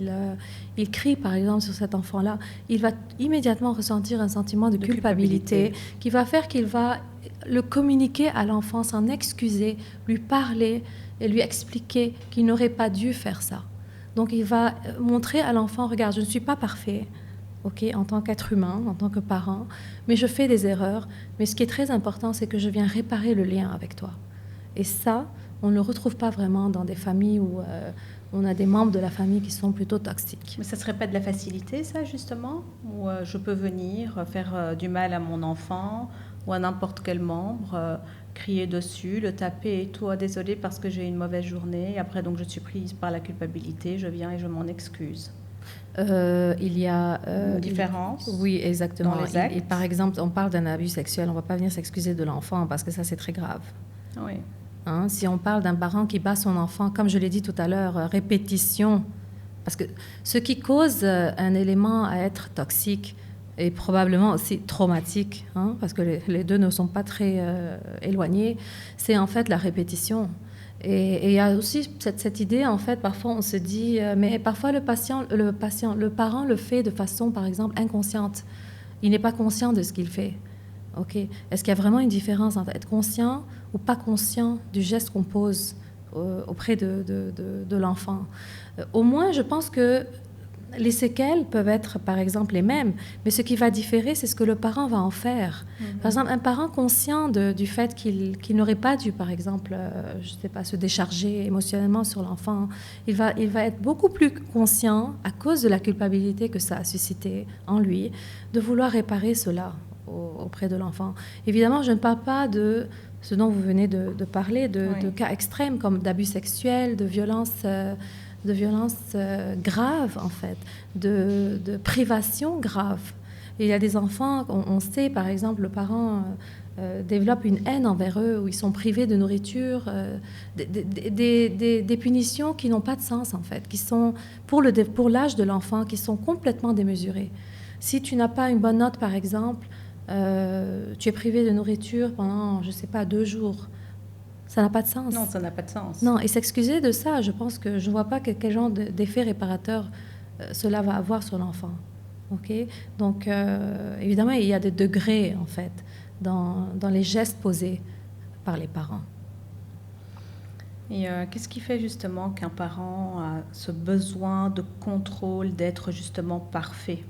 il crie, par exemple, sur cet enfant-là, il va immédiatement ressentir un sentiment de culpabilité qui va faire qu'il va le communiquer à l'enfant, s'en excuser, lui parler et lui expliquer qu'il n'aurait pas dû faire ça. Donc, il va montrer à l'enfant, regarde, je ne suis pas parfait, ok, en tant qu'être humain, en tant que parent, mais je fais des erreurs. Mais ce qui est très important, c'est que je viens réparer le lien avec toi. Et ça, on ne le retrouve pas vraiment dans des familles où on a des membres de la famille qui sont plutôt toxiques.
Mais ça ne serait pas de la facilité, ça, justement? Où je peux venir faire du mal à mon enfant ou à n'importe quel membre, crier dessus, le taper et tout, ah, désolé parce que j'ai eu une mauvaise journée. Après, donc, je suis prise par la culpabilité, je viens et je m'en excuse.
Il y a
une différence.
Oui, exactement.
Dans les actes.
Et par exemple, on parle d'un abus sexuel, on ne va pas venir s'excuser de l'enfant parce que ça, c'est très grave.
Oui.
Hein, si on parle d'un parent qui bat son enfant, comme je l'ai dit tout à l'heure, répétition, parce que ce qui cause un élément à être toxique est probablement aussi traumatique, hein, parce que les deux ne sont pas très éloignés, c'est en fait la répétition. Et il y a aussi cette idée, en fait, parfois on se dit, mais parfois le parent le fait de façon, par exemple, inconsciente. Il n'est pas conscient de ce qu'il fait. Okay. Est-ce qu'il y a vraiment une différence entre être conscient ou pas conscient du geste qu'on pose auprès de l'enfant? Au moins, je pense que les séquelles peuvent être, par exemple, les mêmes, mais ce qui va différer, c'est ce que le parent va en faire. Par exemple, un parent conscient du fait qu'il n'aurait pas dû, par exemple, je ne sais pas, se décharger émotionnellement sur l'enfant, il va être beaucoup plus conscient, à cause de la culpabilité que ça a suscité en lui, de vouloir réparer cela auprès de l'enfant. Évidemment, je ne parle pas de ce dont vous venez de parler, de cas extrêmes comme d'abus sexuels, de violences graves, en fait, de privations graves. Et il y a des enfants, on sait, par exemple, le parent développe une haine envers eux, où ils sont privés de nourriture, des punitions qui n'ont pas de sens, en fait, qui sont, pour l'âge de l'enfant, qui sont complètement démesurées. Si tu n'as pas une bonne note, par exemple, tu es privé de nourriture pendant, je ne sais pas, 2 jours. Ça n'a pas de sens.
Non, ça n'a pas de sens.
Non, et s'excuser de ça, je pense que je ne vois pas quel genre d'effet réparateur cela va avoir sur l'enfant. Okay? Donc, évidemment, il y a des degrés, en fait, dans les gestes posés par les parents.
Et qu'est-ce qui fait justement qu'un parent a ce besoin de contrôle, d'être justement parfait?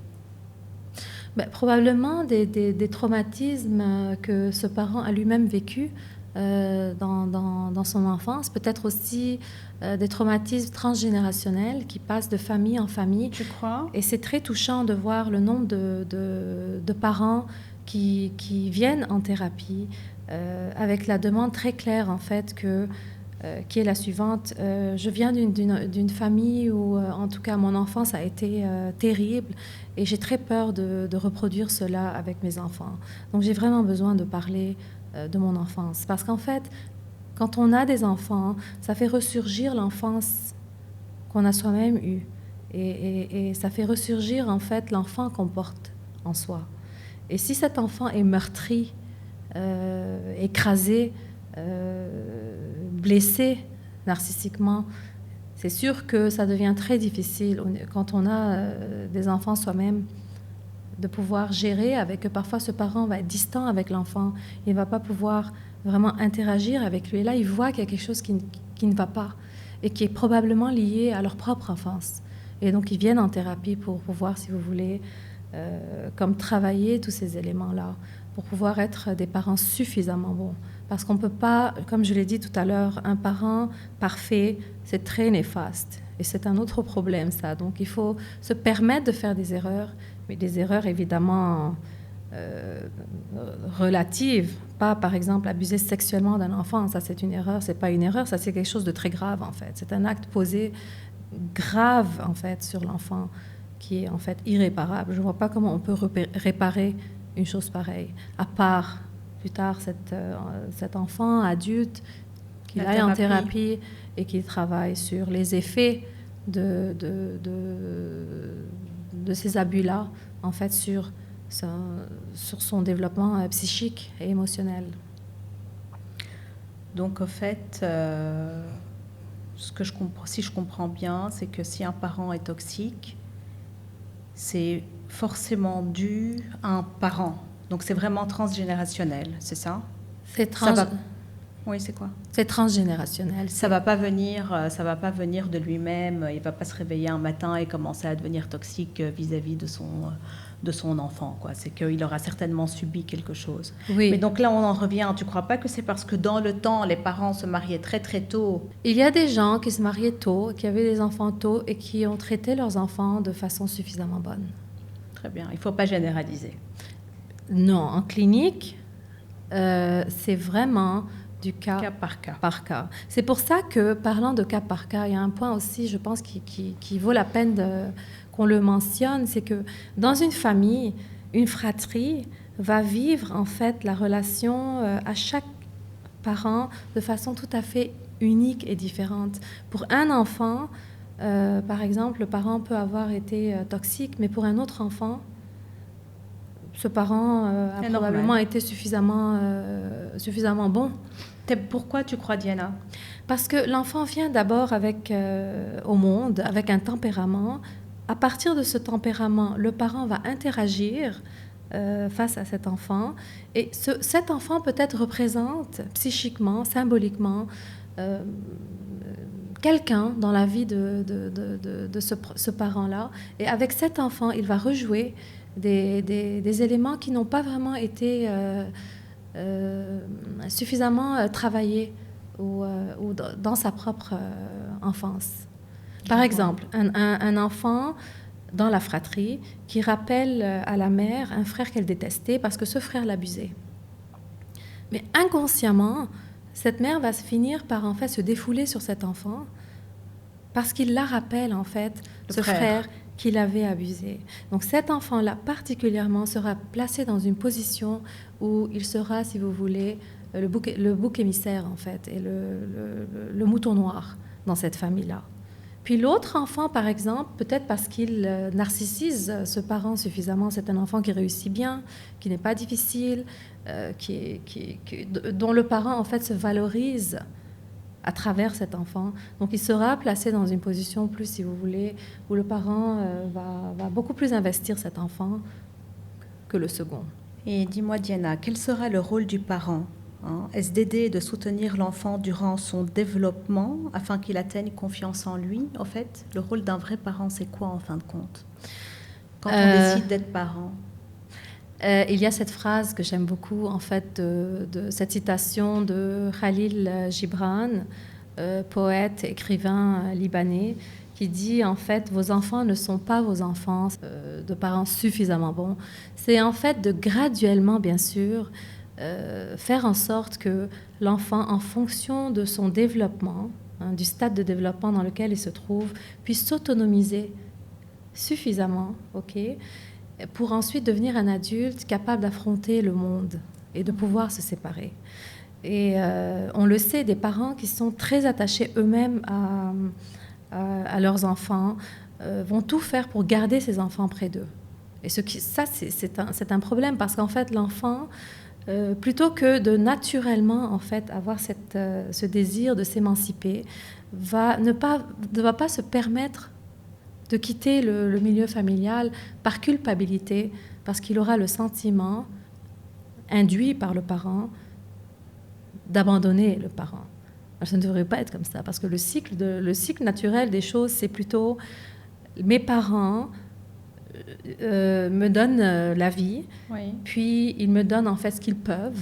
Probablement des traumatismes que ce parent a lui-même vécu dans son enfance, peut-être aussi des traumatismes transgénérationnels qui passent de famille en famille.
Tu crois? Et
c'est très touchant de voir le nombre de parents qui viennent en thérapie avec la demande très claire, en fait, qui est la suivante. Je viens d'une famille où, en tout cas, mon enfance a été terrible et j'ai très peur de reproduire cela avec mes enfants. Donc, j'ai vraiment besoin de parler de mon enfance. Parce qu'en fait, quand on a des enfants, ça fait ressurgir l'enfance qu'on a soi-même eue. Et ça fait ressurgir, en fait, l'enfant qu'on porte en soi. Et si cet enfant est meurtri, écrasé, blessé narcissiquement, c'est sûr que ça devient très difficile quand on a des enfants soi-même de pouvoir gérer avec eux. Parfois, ce parent va être distant avec l'enfant, il ne va pas pouvoir vraiment interagir avec lui. Et là, il voit qu'il y a quelque chose qui ne va pas et qui est probablement lié à leur propre enfance. Et donc, ils viennent en thérapie pour pouvoir, si vous voulez, comme travailler tous ces éléments-là, pour pouvoir être des parents suffisamment bons. Parce qu'on ne peut pas, comme je l'ai dit tout à l'heure, un parent parfait, c'est très néfaste. Et c'est un autre problème, ça. Donc, il faut se permettre de faire des erreurs, mais des erreurs, évidemment, relatives. Pas, par exemple, abuser sexuellement d'un enfant. Ça, c'est une erreur. C'est pas une erreur, ça, c'est quelque chose de très grave, en fait. C'est un acte posé grave, en fait, sur l'enfant, qui est, en fait, irréparable. Je ne vois pas comment on peut réparer une chose pareille, à part, plus tard, cet enfant adulte qu'il aille en thérapie et qu'il travaille sur les effets de ces abus-là, en fait, sur son développement psychique et émotionnel.
Donc, en fait, si je comprends bien, c'est que si un parent est toxique, c'est forcément dû à un parent. Donc, c'est vraiment transgénérationnel, c'est ça? Oui, c'est quoi?
C'est transgénérationnel.
Ça va pas venir de lui-même. Il va pas se réveiller un matin et commencer à devenir toxique vis-à-vis de son enfant, quoi. C'est qu'il aura certainement subi quelque chose.
Oui.
Mais donc là, on en revient. Tu crois pas que c'est parce que dans le temps, les parents se mariaient très très tôt?
Il y a des gens qui se mariaient tôt, qui avaient des enfants tôt et qui ont traité leurs enfants de façon suffisamment bonne.
Très bien. Il faut pas généraliser.
Non, en clinique, c'est vraiment du cas par cas. C'est pour ça que, parlant de cas par cas, il y a un point aussi, je pense, qui vaut la peine qu'on le mentionne, c'est que dans une famille, une fratrie va vivre en fait la relation à chaque parent de façon tout à fait unique et différente. Pour un enfant, par exemple, le parent peut avoir été toxique, mais pour un autre enfant, ce parent a probablement été suffisamment bon.
Pourquoi tu crois, Diana?
Parce que l'enfant vient d'abord au monde avec un tempérament. À partir de ce tempérament, le parent va interagir face à cet enfant. Et cet enfant peut-être représente psychiquement, symboliquement, quelqu'un dans la vie de ce parent-là. Et avec cet enfant, il va rejouer des éléments qui n'ont pas vraiment été suffisamment travaillés ou dans sa propre enfance. Par exemple, un enfant dans la fratrie qui rappelle à la mère un frère qu'elle détestait parce que ce frère l'abusait. Mais inconsciemment, cette mère va se finir par en fait se défouler sur cet enfant parce qu'il la rappelle en fait ce frère qui l'avait abusé. Donc cet enfant-là particulièrement sera placé dans une position où il sera, si vous voulez, le bouc émissaire en fait et le mouton noir dans cette famille-là. Puis l'autre enfant, par exemple, peut-être parce qu'il narcissise ce parent suffisamment, c'est un enfant qui réussit bien, qui n'est pas difficile, dont le parent en fait se valorise à travers cet enfant. Donc il sera placé dans une position plus, si vous voulez, où le parent va beaucoup plus investir cet enfant que le second.
Et dis-moi, Diana, quel sera le rôle du parent? Est-ce d'aider et de soutenir l'enfant durant son développement afin qu'il atteigne confiance en lui? En fait, le rôle d'un vrai parent, c'est quoi en fin de compte quand on décide d'être parent?
Il y a cette phrase que j'aime beaucoup, en fait, de cette citation de Khalil Gibran, poète, écrivain libanais, qui dit, en fait, vos enfants ne sont pas vos enfants de parents suffisamment bons. C'est en fait de graduellement, bien sûr, faire en sorte que l'enfant, en fonction de son développement, du stade de développement dans lequel il se trouve, puisse s'autonomiser suffisamment, pour ensuite devenir un adulte capable d'affronter le monde et de pouvoir se séparer. Et on le sait, des parents qui sont très attachés eux-mêmes à leurs enfants vont tout faire pour garder ces enfants près d'eux. Et c'est un problème parce qu'en fait, l'enfant, plutôt que de naturellement en fait, avoir ce désir de s'émanciper, ne va pas se permettre de quitter le milieu familial par culpabilité, parce qu'il aura le sentiment, induit par le parent, d'abandonner le parent. Alors, ça ne devrait pas être comme ça, parce que le cycle naturel des choses, c'est plutôt mes parents me donnent la vie, oui. Puis ils me donnent en fait ce qu'ils peuvent,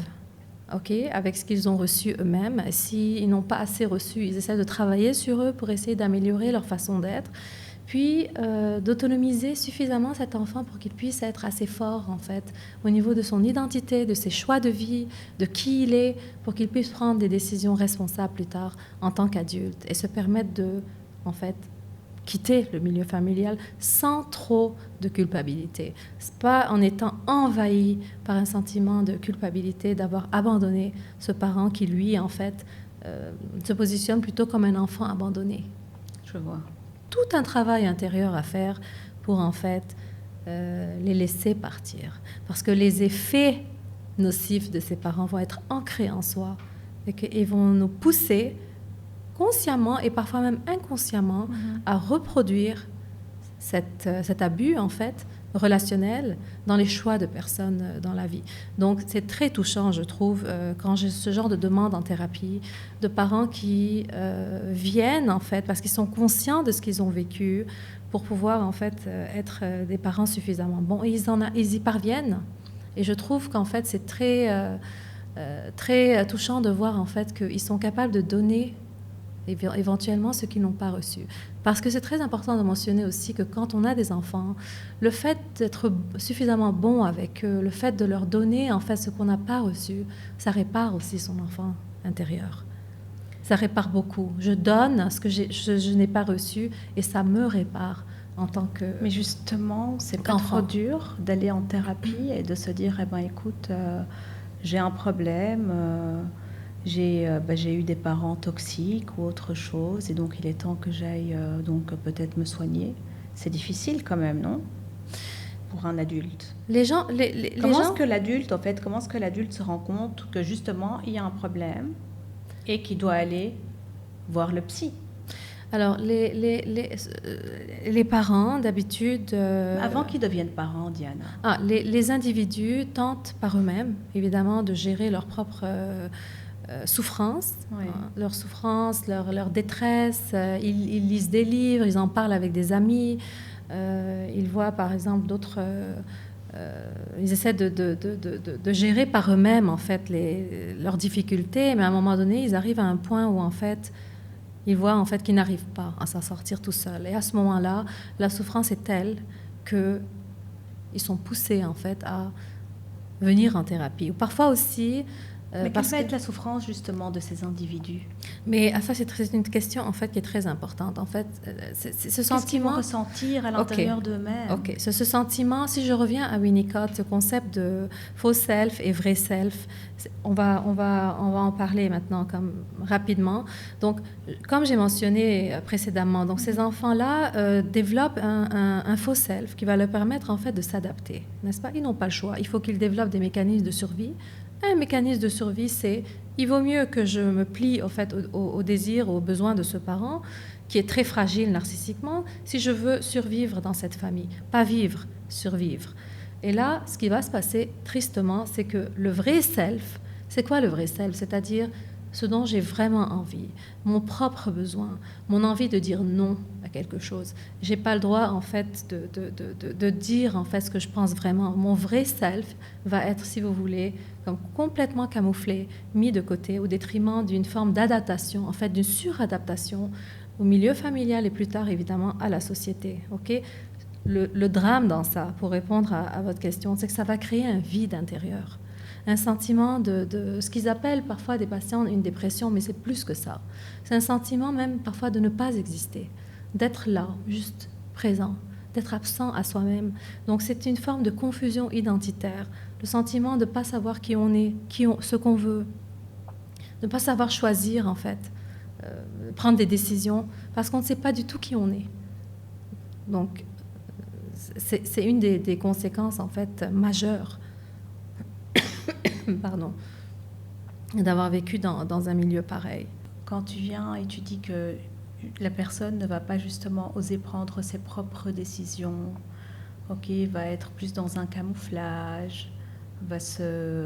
avec ce qu'ils ont reçu eux-mêmes. S'ils n'ont pas assez reçu, ils essaient de travailler sur eux pour essayer d'améliorer leur façon d'être, puis d'autonomiser suffisamment cet enfant pour qu'il puisse être assez fort en fait au niveau de son identité, de ses choix de vie, de qui il est, pour qu'il puisse prendre des décisions responsables plus tard en tant qu'adulte et se permettre de en fait quitter le milieu familial sans trop de culpabilité. C'est pas en étant envahi par un sentiment de culpabilité d'avoir abandonné ce parent qui lui en fait se positionnent plutôt comme un enfant abandonné.
Je vois.
Tout un travail intérieur à faire pour en fait les laisser partir. Parce que les effets nocifs de ces parents vont être ancrés en soi et qu'ils vont nous pousser consciemment et parfois même inconsciemment à reproduire cet abus en fait relationnel dans les choix de personnes dans la vie. Donc c'est très touchant, je trouve, quand j'ai ce genre de demande en thérapie, de parents qui viennent en fait parce qu'ils sont conscients de ce qu'ils ont vécu pour pouvoir en fait être des parents suffisamment bons. Et ils y parviennent. Et je trouve qu'en fait c'est très touchant de voir en fait qu'ils sont capables de donner éventuellement ceux qui n'ont pas reçu. Parce que c'est très important de mentionner aussi que quand on a des enfants, le fait d'être suffisamment bon avec eux, le fait de leur donner en fait ce qu'on n'a pas reçu, ça répare aussi son enfant intérieur. Ça répare beaucoup. Je donne ce que je n'ai pas reçu et ça me répare en tant que...
Mais justement, c'est pas trop dur d'aller en thérapie et de se dire, eh ben écoute, j'ai un problème... J'ai eu des parents toxiques ou autre chose, et donc il est temps que j'aille donc peut-être me soigner. C'est difficile quand même, non? Pour un adulte. Comment est-ce que l'adulte se rend compte que justement il y a un problème et qu'il doit aller voir le psy?
Alors, les parents, d'habitude...
Avant qu'ils deviennent parents, Diana.
Les individus tentent par eux-mêmes, évidemment, de gérer leur propre... souffrance,
oui.
Leur souffrance, leur détresse. Ils lisent des livres, ils en parlent avec des amis. Ils voient, par exemple, d'autres... ils essaient de gérer par eux-mêmes, en fait, leurs difficultés. Mais à un moment donné, ils arrivent à un point où, en fait, ils voient, en fait, qu'ils n'arrivent pas à s'en sortir tout seuls. Et à ce moment-là, la souffrance est telle qu'ils sont poussés, en fait, à venir en thérapie. Ou parfois aussi...
Mais quelle va être la souffrance justement de ces individus?
Mais ça, c'est une question en fait qui est très importante. En fait, ce sentiment.
Qu'est-ce qu'ils vont ressentir à l'intérieur d'eux-mêmes?
Ok. Ce sentiment, si je reviens à Winnicott, ce concept de faux self et vrai self, on va en parler maintenant rapidement. Donc, comme j'ai mentionné précédemment, donc ces enfants-là développent un faux self qui va leur permettre en fait de s'adapter, n'est-ce pas? Ils n'ont pas le choix. Il faut qu'ils développent des mécanismes de survie. Un mécanisme de survie, c'est il vaut mieux que je me plie au désir, aux besoins de ce parent qui est très fragile narcissiquement si je veux survivre dans cette famille. Pas vivre, survivre. Et là, ce qui va se passer tristement, c'est que le vrai self, c'est quoi le vrai self? C'est-à-dire ce dont j'ai vraiment envie, mon propre besoin, mon envie de dire non à quelque chose. J'ai pas le droit en fait de dire en fait ce que je pense vraiment. Mon vrai self va être, si vous voulez, comme complètement camouflé, mis de côté au détriment d'une forme d'adaptation, en fait d'une suradaptation au milieu familial et plus tard évidemment à la société. Ok? Le drame dans ça, pour répondre à votre question, c'est que ça va créer un vide intérieur. Un sentiment de ce qu'ils appellent parfois des patients une dépression, mais c'est plus que ça. C'est un sentiment même parfois de ne pas exister, d'être là, juste présent, d'être absent à soi-même. Donc c'est une forme de confusion identitaire, le sentiment de ne pas savoir qui on est, ce qu'on veut, de ne pas savoir choisir en fait, prendre des décisions, parce qu'on ne sait pas du tout qui on est. Donc c'est une des conséquences en fait majeures pardon, d'avoir vécu dans un milieu pareil.
Quand tu viens et tu dis que la personne ne va pas justement oser prendre ses propres décisions, ok, va être plus dans un camouflage, va se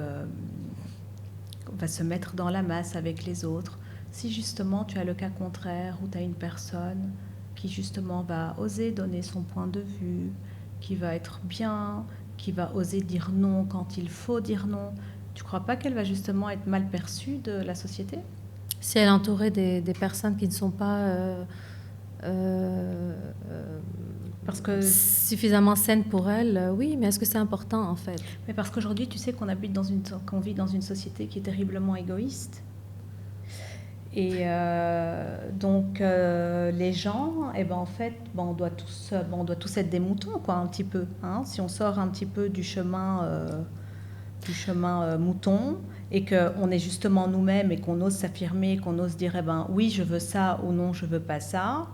mettre dans la masse avec les autres. Si justement tu as le cas contraire où tu as une personne qui justement va oser donner son point de vue, qui va être bien, qui va oser dire non quand il faut dire non, tu ne crois pas qu'elle va justement être mal perçue de la société?
Si elle est entourée des personnes qui ne sont pas
parce que
suffisamment saines pour elle, oui, mais est-ce que c'est important en fait?
Mais parce qu'aujourd'hui, tu sais qu'on vit dans une société qui est terriblement égoïste. Et donc les gens, eh ben, en fait, on doit tous être des moutons, quoi, un petit peu. Hein, si on sort un petit peu du chemin du chemin mouton et qu'on est justement nous-mêmes et qu'on ose s'affirmer, qu'on ose dire oui, je veux ça ou non, je veux pas ça,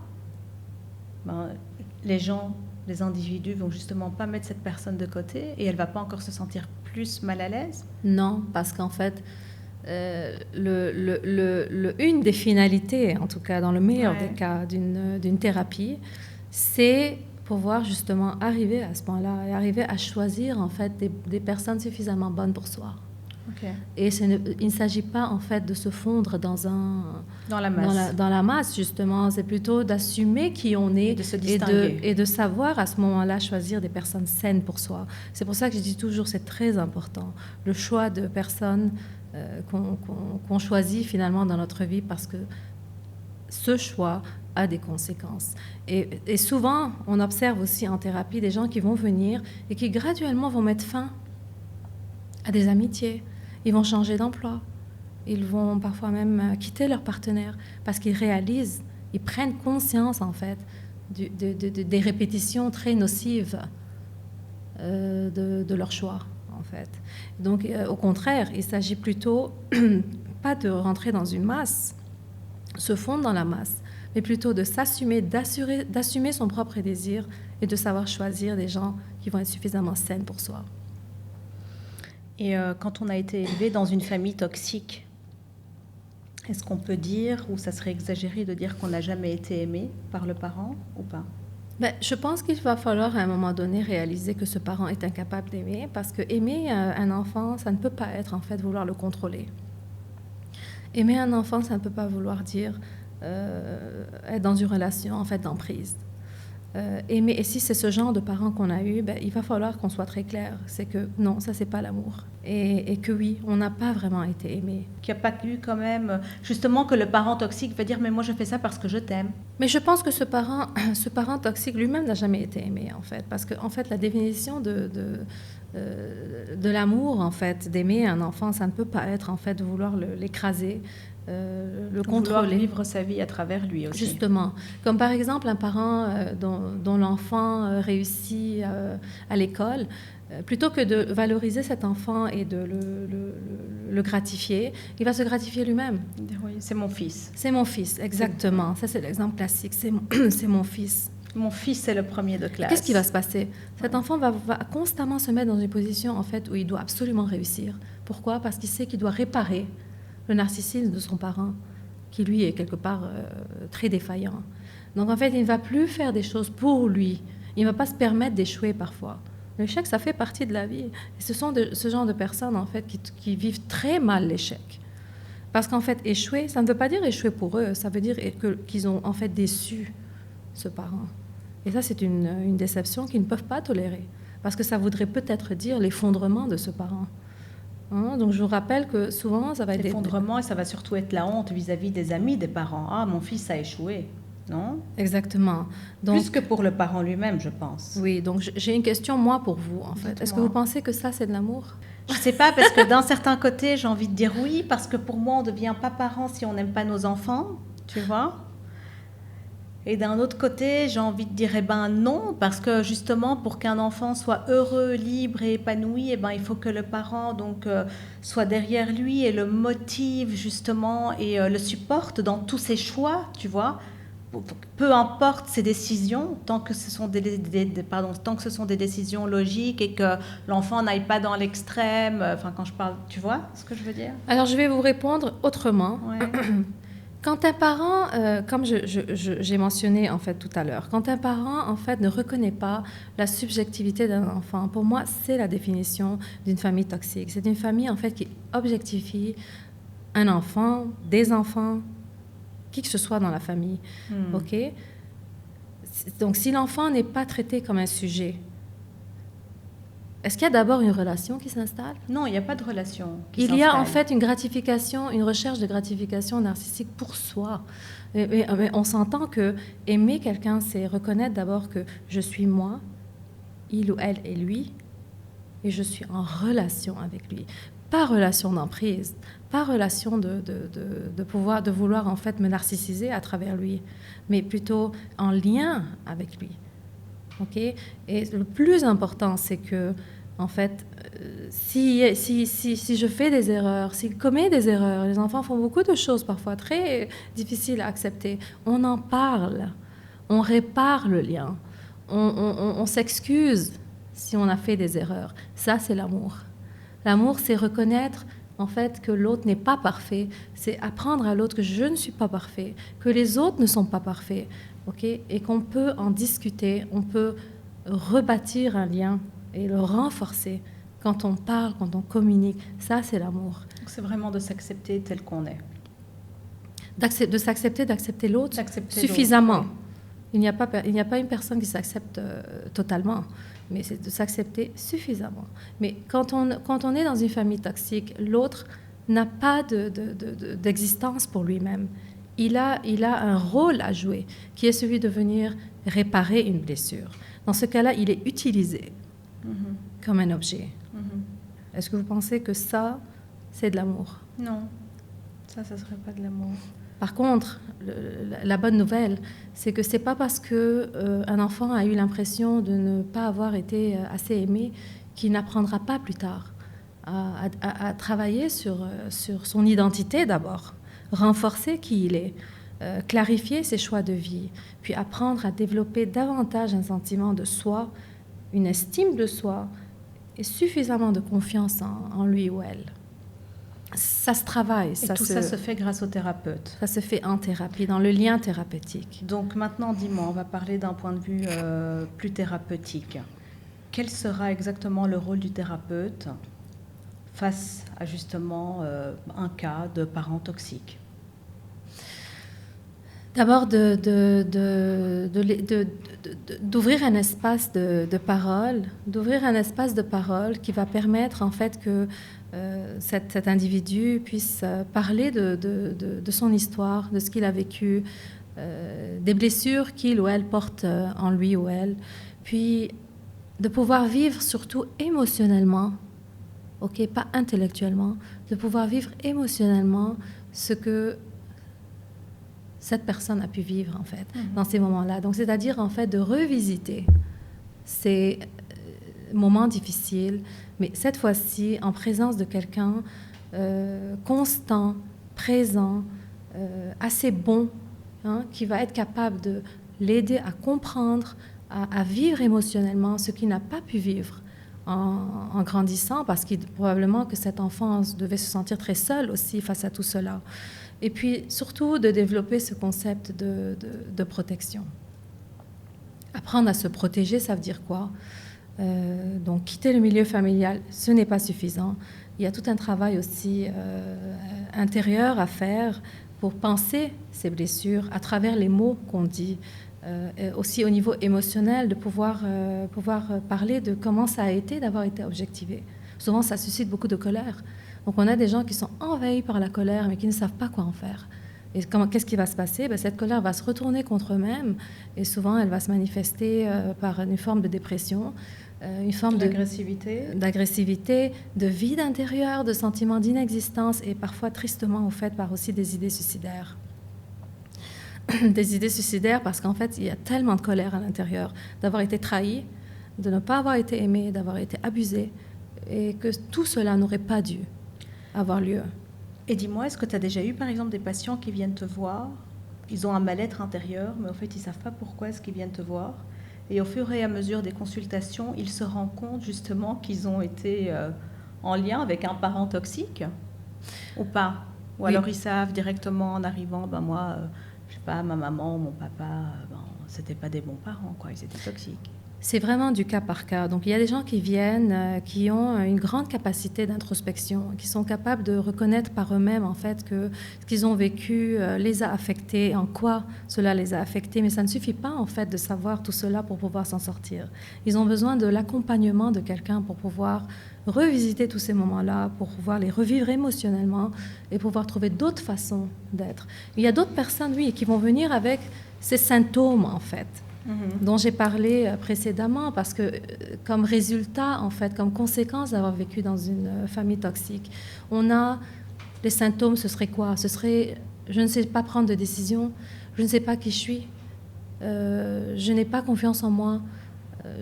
les gens, les individus vont justement pas mettre cette personne de côté et elle va pas encore se sentir plus mal à l'aise.
Non, parce qu'en fait, une des finalités, en tout cas dans le meilleur des cas d'une thérapie, c'est pouvoir justement arriver à ce point-là et arriver à choisir en fait des personnes suffisamment bonnes pour soi.
Okay.
Et il ne s'agit pas en fait de se fondre dans
la masse.
Dans la masse justement, c'est plutôt d'assumer qui on est
de se distinguer.
Et de savoir à ce moment-là choisir des personnes saines pour soi. C'est pour ça que je dis toujours c'est très important le choix de personnes qu'on choisit finalement dans notre vie, parce que ce choix a des conséquences. Et souvent, on observe aussi en thérapie des gens qui vont venir et qui graduellement vont mettre fin à des amitiés. Ils vont changer d'emploi. Ils vont parfois même quitter leur partenaire parce qu'ils réalisent, ils prennent conscience en fait des répétitions très nocives de leur choix en fait. Donc au contraire, il s'agit plutôt pas de rentrer dans une masse, se fondre dans la masse, mais plutôt de s'assumer, d'assumer son propre désir et de savoir choisir des gens qui vont être suffisamment saines pour soi.
Et quand on a été élevé dans une famille toxique, est-ce qu'on peut dire, ou ça serait exagéré de dire qu'on n'a jamais été aimé par le parent ou pas?
Je pense qu'il va falloir à un moment donné réaliser que ce parent est incapable d'aimer, parce que aimer un enfant, ça ne peut pas être en fait vouloir le contrôler. Aimer un enfant, ça ne peut pas vouloir dire être dans une relation en fait d'emprise. Aimer, et si c'est ce genre de parents qu'on a eu, il va falloir qu'on soit très clair, c'est que non, ça c'est pas l'amour, et que oui, on n'a pas vraiment été aimé.
Qu'il n'y a pas eu quand même, justement, que le parent toxique va dire mais moi je fais ça parce que je t'aime.
Mais je pense que ce parent toxique lui-même n'a jamais été aimé en fait, parce que en fait la définition de l'amour en fait, d'aimer un enfant, ça ne peut pas être en fait de vouloir l'écraser. Le contrôler,
vouloir vivre sa vie à travers lui aussi.
Justement, comme par exemple un parent dont l'enfant réussit à l'école, plutôt que de valoriser cet enfant et de le gratifier, il va se gratifier lui-même.
Oui, c'est mon fils.
C'est mon fils, exactement. Ça, c'est l'exemple classique. C'est mon fils.
Mon fils, c'est le premier de classe.
Qu'est-ce qui va se passer? Cet enfant va constamment se mettre dans une position en fait, où il doit absolument réussir. Pourquoi? Parce qu'il sait qu'il doit réparer le narcissisme de son parent, qui lui est quelque part très défaillant. Donc en fait, il ne va plus faire des choses pour lui. Il ne va pas se permettre d'échouer parfois. L'échec, ça fait partie de la vie. Et ce sont ce genre de personnes en fait qui vivent très mal l'échec. Parce qu'en fait, échouer, ça ne veut pas dire échouer pour eux, ça veut dire qu'ils ont en fait déçu ce parent. Et ça, c'est une déception qu'ils ne peuvent pas tolérer. Parce que ça voudrait peut-être dire l'effondrement de ce parent. Donc je vous rappelle que souvent ça va être
l'effondrement, et ça va surtout être la honte vis-à-vis des amis des parents. Ah, mon fils a échoué, non?
Exactement. Donc,
plus que pour le parent lui-même, je pense.
Oui, donc j'ai une question moi pour vous en fait. Est-ce que vous pensez que ça c'est de l'amour?
Je ne sais pas, parce que d'un certain côté j'ai envie de dire oui, parce que pour moi on ne devient pas parent si on n'aime pas nos enfants, tu vois. Et d'un autre côté, j'ai envie de dire non, parce que justement, pour qu'un enfant soit heureux, libre et épanoui, il faut que le parent soit derrière lui et le motive justement et le supporte dans tous ses choix, tu vois. Peu importe ses décisions, tant que ce sont des décisions logiques et que l'enfant n'aille pas dans l'extrême. Enfin, quand je parle, tu vois ce que je veux dire?
Alors, je vais vous répondre autrement.
Ouais.
Quand un parent, comme j'ai mentionné en fait tout à l'heure, quand un parent en fait ne reconnaît pas la subjectivité d'un enfant, pour moi c'est la définition d'une famille toxique. C'est une famille en fait qui objectifie un enfant, des enfants, qui que ce soit dans la famille. Ok. Donc si l'enfant n'est pas traité comme un sujet, est-ce qu'il y a d'abord une relation qui s'installe?
Non, il n'y a pas de relation qui
s'installe. Il y a en fait une gratification, une recherche de gratification narcissique pour soi. Mais on s'entend que aimer quelqu'un, c'est reconnaître d'abord que je suis moi, il ou elle est lui, et je suis en relation avec lui. Pas relation d'emprise, pas relation de vouloir en fait me narcissiser à travers lui, mais plutôt en lien avec lui. Okay? Et le plus important, c'est que, En fait, si je fais des erreurs, s'il commet des erreurs, les enfants font beaucoup de choses parfois très difficiles à accepter. On en parle, on répare le lien, on s'excuse si on a fait des erreurs. Ça, c'est l'amour. L'amour, c'est reconnaître en fait que l'autre n'est pas parfait. C'est apprendre à l'autre que je ne suis pas parfait, que les autres ne sont pas parfaits, et qu'on peut en discuter, on peut rebâtir un lien et le renforcer quand on parle, quand on communique. Ça, c'est l'amour.
Donc c'est vraiment de s'accepter tel qu'on est.
De s'accepter, d'accepter l'autre suffisamment.
Oui.
Il n'y a pas une personne qui s'accepte totalement, mais c'est de s'accepter suffisamment. Mais quand on est dans une famille toxique, l'autre n'a pas d'existence pour lui-même. Il a un rôle à jouer, qui est celui de venir réparer une blessure. Dans ce cas-là, il est utilisé comme un objet. Est-ce que vous pensez que ça, c'est de l'amour?
Non, ça ne serait pas de l'amour.
Par contre, la bonne nouvelle, c'est que ce n'est pas parce qu'un enfant a eu l'impression de ne pas avoir été assez aimé qu'il n'apprendra pas plus tard à travailler sur son identité d'abord, renforcer qui il est, clarifier ses choix de vie, puis apprendre à développer davantage un sentiment de soi, une estime de soi et suffisamment de confiance en lui ou elle. Ça se travaille.
Ça se fait grâce au thérapeute.
Ça se fait en thérapie, dans le lien thérapeutique.
Donc maintenant, dis-moi, on va parler d'un point de vue plus thérapeutique. Quel sera exactement le rôle du thérapeute face à justement un cas de parent toxique?
D'abord, d'ouvrir un espace de parole, qui va permettre en fait que cet individu puisse parler de son histoire, de ce qu'il a vécu, des blessures qu'il ou elle porte en lui ou elle, puis de pouvoir vivre surtout émotionnellement, pas intellectuellement, de pouvoir vivre émotionnellement ce que cette personne a pu vivre en fait dans ces moments-là. Donc c'est-à-dire en fait de revisiter ces moments difficiles, mais cette fois-ci en présence de quelqu'un constant, présent, assez bon, qui va être capable de l'aider à comprendre, à vivre émotionnellement ce qu'il n'a pas pu vivre en grandissant, parce que probablement que cette enfance devait se sentir très seule aussi face à tout cela. Et puis surtout de développer ce concept de protection. Apprendre à se protéger, ça veut dire quoi? Donc quitter le milieu familial, ce n'est pas suffisant. Il y a tout un travail aussi intérieur à faire pour penser ces blessures à travers les mots qu'on dit. Aussi au niveau émotionnel, de pouvoir parler de comment ça a été d'avoir été objectivé. Souvent, ça suscite beaucoup de colère. Donc on a des gens qui sont envahis par la colère, mais qui ne savent pas quoi en faire. Et qu'est-ce qui va se passer? Cette colère va se retourner contre eux-mêmes, et souvent elle va se manifester par une forme de dépression, une forme d'agressivité, de vide intérieur, de sentiment d'inexistence, et parfois tristement au fait par aussi des idées suicidaires. Des idées suicidaires parce qu'en fait il y a tellement de colère à l'intérieur, d'avoir été trahi, de ne pas avoir été aimé, d'avoir été abusé, et que tout cela n'aurait pas dû avoir lieu.
Et dis-moi, est-ce que tu as déjà eu par exemple des patients qui viennent te voir, ils ont un mal-être intérieur, mais en fait ils ne savent pas pourquoi est-ce qu'ils viennent te voir, et au fur et à mesure des consultations, ils se rendent compte justement qu'ils ont été en lien avec un parent toxique ou pas? Ou alors ils savent directement en arrivant, moi, je sais pas, ma maman, mon papa, c'était pas des bons parents, quoi, ils étaient toxiques.
C'est vraiment du cas par cas. Donc, il y a des gens qui viennent, qui ont une grande capacité d'introspection, qui sont capables de reconnaître par eux-mêmes, en fait, que ce qu'ils ont vécu les a affectés, en quoi cela les a affectés. Mais ça ne suffit pas, en fait, de savoir tout cela pour pouvoir s'en sortir. Ils ont besoin de l'accompagnement de quelqu'un pour pouvoir revisiter tous ces moments-là, pour pouvoir les revivre émotionnellement et pouvoir trouver d'autres façons d'être. Il y a d'autres personnes, oui, qui vont venir avec ces symptômes, en fait, dont j'ai parlé précédemment, parce que comme résultat, en fait, comme conséquence d'avoir vécu dans une famille toxique, on a les symptômes, ce serait quoi? Ce serait, je ne sais pas prendre de décision, je ne sais pas qui je suis, je n'ai pas confiance en moi,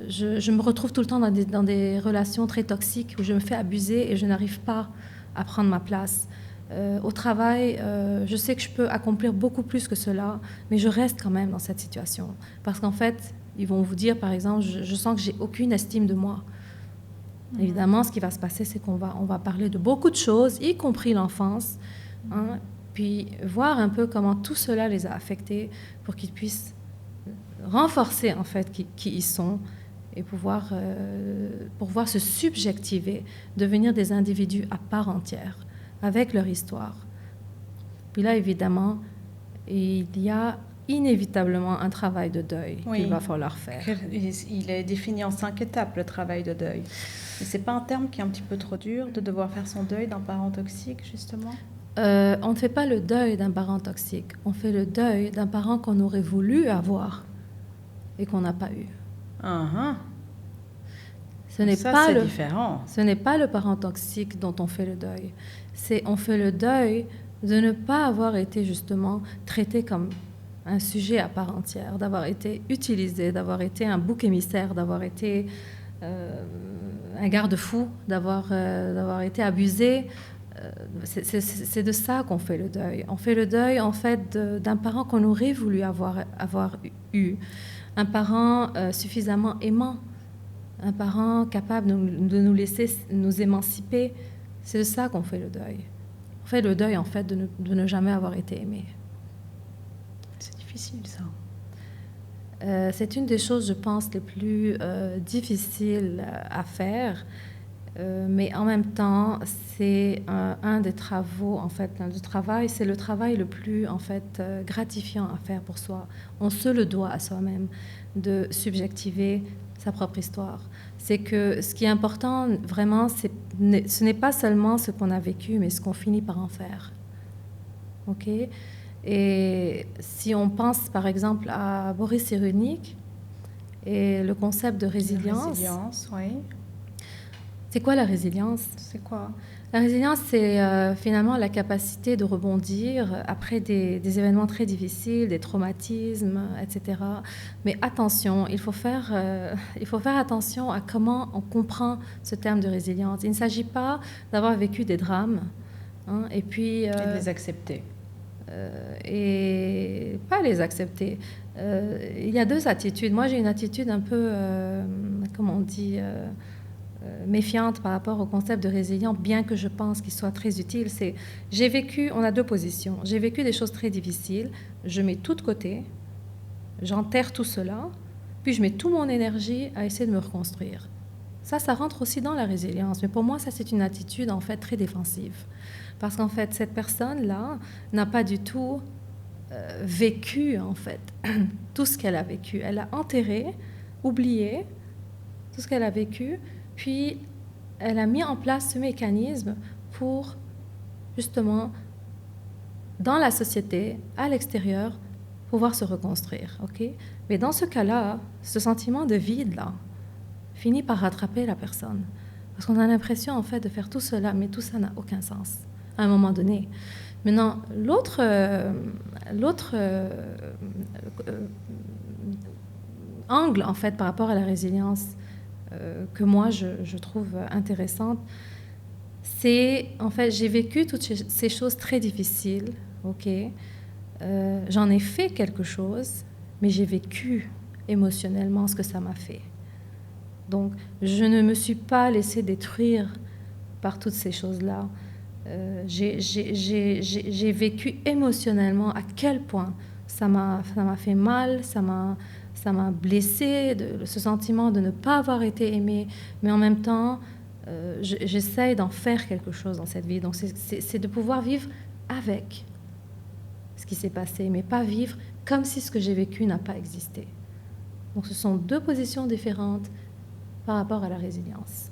je me retrouve tout le temps dans des relations très toxiques où je me fais abuser et je n'arrive pas à prendre ma place. Au travail, je sais que je peux accomplir beaucoup plus que cela, mais je reste quand même dans cette situation. Parce qu'en fait, ils vont vous dire, par exemple, je sens que j'ai aucune estime de moi. Évidemment, ce qui va se passer, c'est on va parler de beaucoup de choses, y compris l'enfance, hein, puis voir un peu comment tout cela les a affectés pour qu'ils puissent renforcer en fait qui ils sont et pouvoir se subjectiver, devenir des individus à part entière, avec leur histoire. Puis là, évidemment, il y a inévitablement un travail de deuil qu'il va falloir faire.
Il est défini en 5 étapes, le travail de deuil. Et c'est pas un terme qui est un petit peu trop dur, de devoir faire son deuil d'un parent toxique, justement?
On ne fait pas le deuil d'un parent toxique. On fait le deuil d'un parent qu'on aurait voulu avoir et qu'on n'a pas eu.
Différent.
Ce n'est pas le parent toxique dont on fait le deuil. On fait le deuil de ne pas avoir été justement traité comme un sujet à part entière, d'avoir été utilisé, d'avoir été un bouc émissaire, d'avoir été un garde-fou, d'avoir été abusé. C'est de ça qu'on fait le deuil. On fait le deuil, en fait, d'un parent qu'on aurait voulu avoir eu. Un parent suffisamment aimant, un parent capable de nous laisser nous émanciper. C'est de ça qu'on fait le deuil. On fait le deuil, en fait, de ne jamais avoir été aimé.
C'est difficile, ça.
C'est une des choses, je pense, les plus difficiles à faire. Mais en même temps, c'est un des travaux, en fait, c'est le travail le plus, en fait, gratifiant à faire pour soi. On se le doit à soi-même de subjectiver sa propre histoire. C'est que ce qui est important, vraiment, ce n'est pas seulement ce qu'on a vécu, mais ce qu'on finit par en faire. OK? Et si on pense, par exemple, à Boris Cyrulnik et le concept de résilience.
La résilience, oui.
C'est quoi la résilience?
C'est quoi?
La résilience, c'est finalement la capacité de rebondir après des événements très difficiles, des traumatismes, etc. Mais attention, il faut faire attention à comment on comprend ce terme de résilience. Il ne s'agit pas d'avoir vécu des drames, hein, et puis...
et de les accepter.
Et pas les accepter. Il y a deux attitudes. Moi, j'ai une attitude un peu, comment on dit... méfiante par rapport au concept de résilience, bien que je pense qu'il soit très utile. On a deux positions. J'ai vécu des choses très difficiles, je mets tout de côté, j'enterre tout cela, puis je mets toute mon énergie à essayer de me reconstruire. Ça rentre aussi dans la résilience. Mais pour moi, ça, c'est une attitude, en fait, très défensive. Parce qu'en fait, cette personne-là n'a pas du tout vécu, en fait, tout ce qu'elle a vécu. Elle a enterré, oublié tout ce qu'elle a vécu, puis, elle a mis en place ce mécanisme pour, justement, dans la société, à l'extérieur, pouvoir se reconstruire. Okay? Mais dans ce cas-là, ce sentiment de vide-là finit par rattraper la personne. Parce qu'on a l'impression, en fait, de faire tout cela, mais tout ça n'a aucun sens, à un moment donné. Maintenant, l'autre angle, en fait, par rapport à la résilience, que moi je trouve intéressante, c'est, en fait, j'ai vécu toutes ces choses très difficiles, ok, j'en ai fait quelque chose, mais j'ai vécu émotionnellement ce que ça m'a fait. Donc, je ne me suis pas laissée détruire par toutes ces choses-là. J'ai vécu émotionnellement à quel point ça m'a fait mal, ça m'a blessée, ce sentiment de ne pas avoir été aimée, mais en même temps, j'essaye d'en faire quelque chose dans cette vie. Donc, c'est de pouvoir vivre avec ce qui s'est passé, mais pas vivre comme si ce que j'ai vécu n'a pas existé. Donc, ce sont deux positions différentes par rapport à la résilience.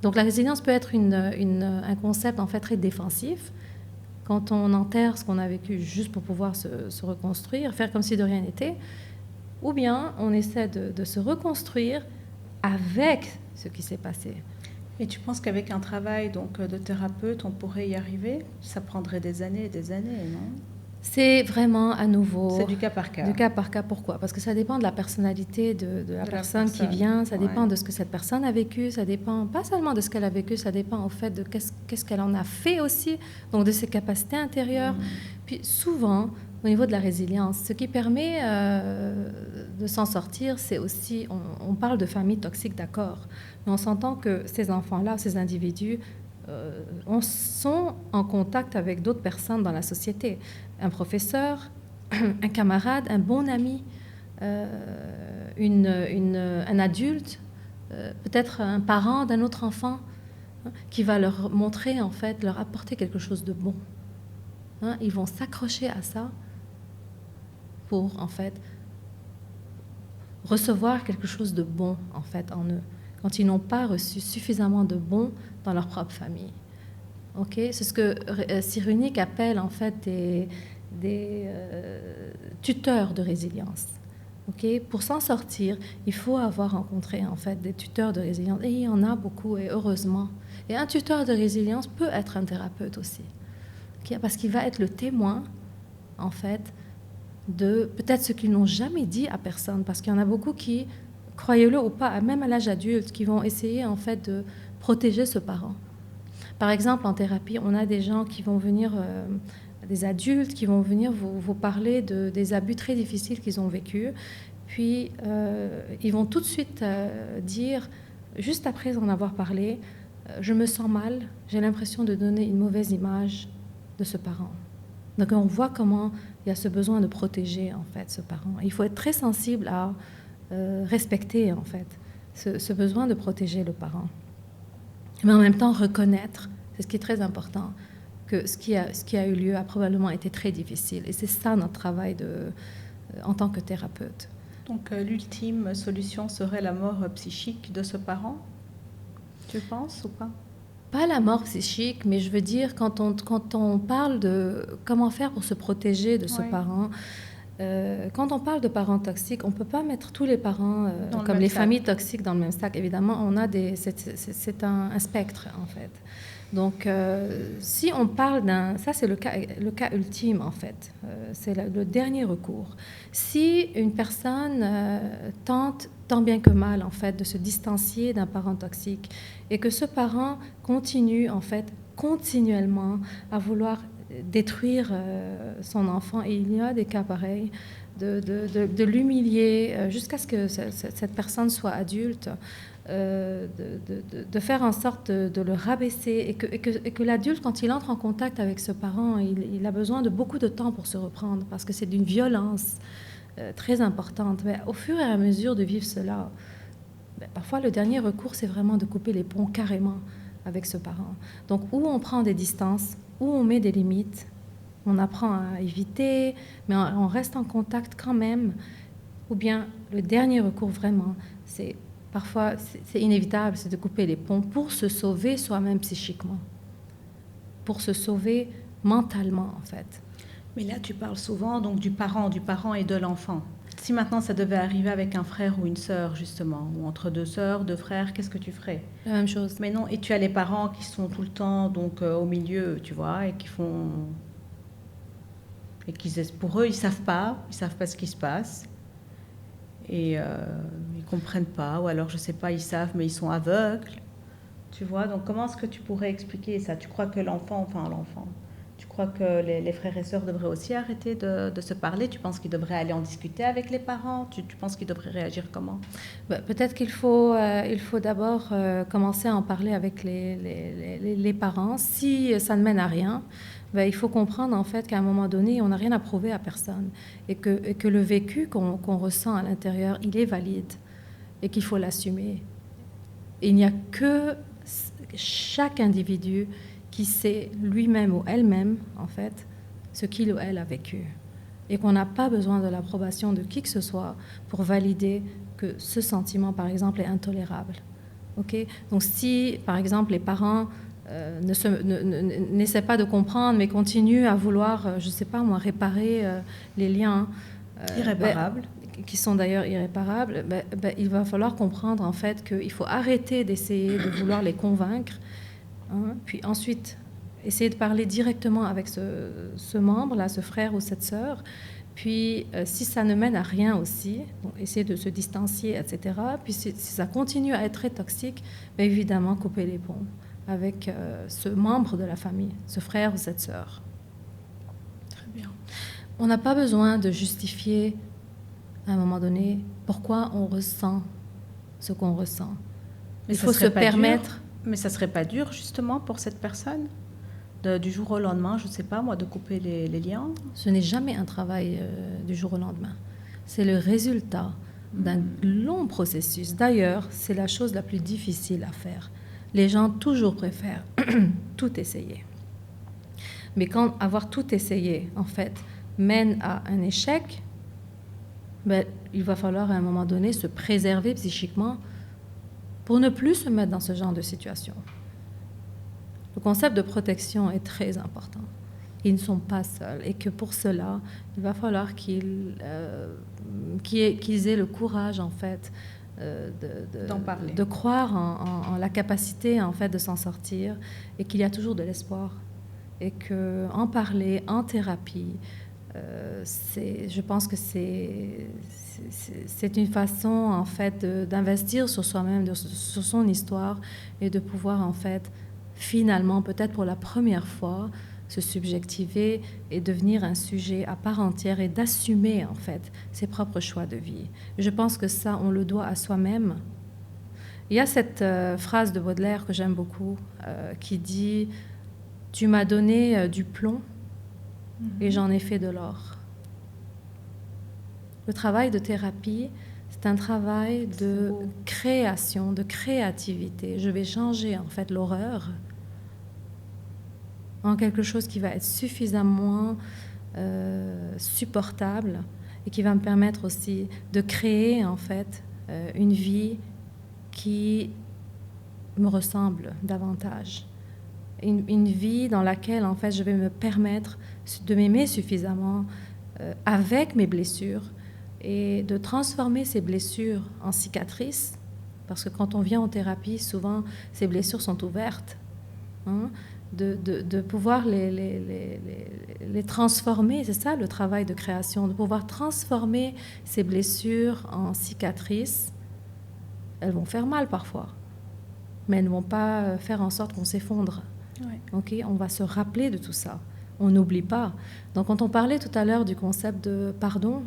Donc, la résilience peut être un concept, en fait, très défensif, quand on enterre ce qu'on a vécu juste pour pouvoir se reconstruire, faire comme si de rien n'était. Ou bien on essaie de se reconstruire avec ce qui s'est passé.
Et tu penses qu'avec un travail donc, de thérapeute, on pourrait y arriver? Ça prendrait des années et des années, non?
C'est vraiment à nouveau...
C'est du cas par cas.
Du cas par cas, pourquoi? Parce que ça dépend de la personnalité de la personne qui vient, ça dépend de ce que cette personne a vécu, ça dépend pas seulement de ce qu'elle a vécu, ça dépend en fait de qu'est-ce qu'elle en a fait aussi, donc de ses capacités intérieures. Puis souvent, au niveau de la résilience, ce qui permet de s'en sortir, c'est aussi, on parle de famille toxique, d'accord, mais on s'entend que ces enfants-là, ces individus, sont en contact avec d'autres personnes dans la société. Un professeur, un camarade, un bon ami, un adulte, peut-être un parent d'un autre enfant, hein, qui va leur montrer, en fait, leur apporter quelque chose de bon. Hein, ils vont s'accrocher à ça pour, en fait, recevoir quelque chose de bon, en fait, en eux, quand ils n'ont pas reçu suffisamment de bon dans leur propre famille. Okay? C'est ce que Cyrulnik appelle, en fait, des tuteurs de résilience. Okay? Pour s'en sortir, il faut avoir rencontré, en fait, des tuteurs de résilience. Et il y en a beaucoup, et heureusement. Et un tuteur de résilience peut être un thérapeute aussi. Okay? Parce qu'il va être le témoin, en fait, de peut-être ce qu'ils n'ont jamais dit à personne. Parce qu'il y en a beaucoup qui, croyez-le ou pas, même à l'âge adulte, qui vont essayer, en fait, de protéger ce parent. Par exemple, en thérapie, on a des gens qui vont venir, des adultes qui vont venir vous parler des abus très difficiles qu'ils ont vécus. Puis, ils vont tout de suite dire, juste après en avoir parlé, je me sens mal, j'ai l'impression de donner une mauvaise image de ce parent. Donc, on voit comment il y a ce besoin de protéger, en fait, ce parent. Il faut être très sensible à respecter, en fait, ce besoin de protéger le parent. Mais en même temps, reconnaître, c'est ce qui est très important, que ce qui a eu lieu a probablement été très difficile. Et c'est ça notre travail en tant que thérapeute.
Donc l'ultime solution serait la mort psychique de ce parent, tu penses ou pas?
Pas la mort psychique, mais je veux dire, quand on parle de comment faire pour se protéger de ce parent, quand on parle de parents toxiques, on ne peut pas mettre tous les parents comme les familles toxiques dans le même sac. Évidemment, c'est un spectre, en fait. Donc, si on parle ça c'est le cas ultime, en fait. C'est le dernier recours. Si une personne tente, tant bien que mal, en fait, de se distancier d'un parent toxique et que ce parent continue, en fait, continuellement à vouloir détruire son enfant, et il y a des cas pareils, de l'humilier jusqu'à ce que cette personne soit adulte, de faire en sorte de le rabaisser, et que l'adulte, quand il entre en contact avec ce parent, il a besoin de beaucoup de temps pour se reprendre, parce que c'est d'une violence très importante. Mais au fur et à mesure de vivre cela, parfois le dernier recours, c'est vraiment de couper les ponts carrément avec ce parent. Donc, où on prend des distances, où on met des limites, on apprend à éviter, mais on reste en contact quand même. Ou bien, le dernier recours vraiment, parfois, c'est inévitable, c'est de couper les ponts pour se sauver soi-même psychiquement, pour se sauver mentalement, en fait.
Mais là, tu parles souvent donc du parent et de l'enfant. Si maintenant ça devait arriver avec un frère ou une sœur, justement, ou entre deux sœurs, deux frères, qu'est-ce que tu ferais?
La même chose.
Mais non, et tu as les parents qui sont tout le temps donc au milieu, tu vois, et qui font... Et pour eux, ils savent pas ce qui se passe. Et ils comprennent pas, ou alors, je sais pas, ils savent, mais ils sont aveugles. Tu vois, donc comment est-ce que tu pourrais expliquer ça? Tu crois que l'enfant, tu crois que les frères et sœurs devraient aussi arrêter de se parler? Tu penses qu'ils devraient aller en discuter avec les parents? Tu penses qu'ils devraient réagir comment?
Peut-être qu'il faut d'abord commencer à en parler avec les parents. Si ça ne mène à rien, il faut comprendre en fait qu'à un moment donné, on n'a rien à prouver à personne, et que le vécu qu'on ressent à l'intérieur, il est valide, et qu'il faut l'assumer. Et il n'y a que chaque individu qui sait lui-même ou elle-même, en fait, ce qu'il ou elle a vécu. Et qu'on n'a pas besoin de l'approbation de qui que ce soit pour valider que ce sentiment, par exemple, est intolérable. Okay? Donc si, par exemple, les parents n'essaient pas de comprendre, mais continuent à vouloir, je ne sais pas moi, réparer les liens...
irréparables.
Qui sont d'ailleurs irréparables, il va falloir comprendre, en fait, qu'il faut arrêter d'essayer de vouloir les convaincre. Hein, puis ensuite, essayer de parler directement avec ce membre-là, ce frère ou cette sœur. Puis, si ça ne mène à rien aussi, donc essayer de se distancier, etc. Puis, si ça continue à être très toxique, bien évidemment, couper les ponts avec ce membre de la famille, ce frère ou cette sœur.
Très bien.
On n'a pas besoin de justifier, à un moment donné, pourquoi on ressent ce qu'on ressent.
Mais il faut se permettre... Mais ça ne serait pas dur, justement, pour cette personne du jour au lendemain, je ne sais pas moi, de couper les liens?
Ce n'est jamais un travail du jour au lendemain. C'est le résultat d'un long processus. D'ailleurs, c'est la chose la plus difficile à faire. Les gens toujours préfèrent tout essayer. Mais quand avoir tout essayé, en fait, mène à un échec, ben, il va falloir à un moment donné se préserver psychiquement pour ne plus se mettre dans ce genre de situation. Le concept de protection est très important. Ils ne sont pas seuls et que pour cela, il va falloir qu'ils aient le courage, en fait, de croire en la capacité, en fait, de s'en sortir et qu'il y a toujours de l'espoir. Et qu'en parler en thérapie, je pense que c'est une façon, en fait, d'investir sur soi-même, sur son histoire et de pouvoir, en fait, finalement, peut-être pour la première fois, se subjectiver et devenir un sujet à part entière et d'assumer, en fait, ses propres choix de vie. Je pense que ça, on le doit à soi-même. Il y a cette phrase de Baudelaire que j'aime beaucoup qui dit « Tu m'as donné du plomb et j'en ai fait de l'or ». Le travail de thérapie, c'est un travail de création, de créativité. Je vais changer, en fait, l'horreur en quelque chose qui va être suffisamment supportable et qui va me permettre aussi de créer, en fait, une vie qui me ressemble davantage. Une vie dans laquelle, en fait, je vais me permettre de m'aimer suffisamment avec mes blessures et de transformer ces blessures en cicatrices, parce que quand on vient en thérapie, souvent, ces blessures sont ouvertes, hein, de pouvoir les transformer, c'est ça le travail de création, de pouvoir transformer ces blessures en cicatrices. Elles vont faire mal parfois, mais elles ne vont pas faire en sorte qu'on s'effondre. Ouais. Okay? On va se rappeler de tout ça. On n'oublie pas. Donc, quand on parlait tout à l'heure du concept de pardon,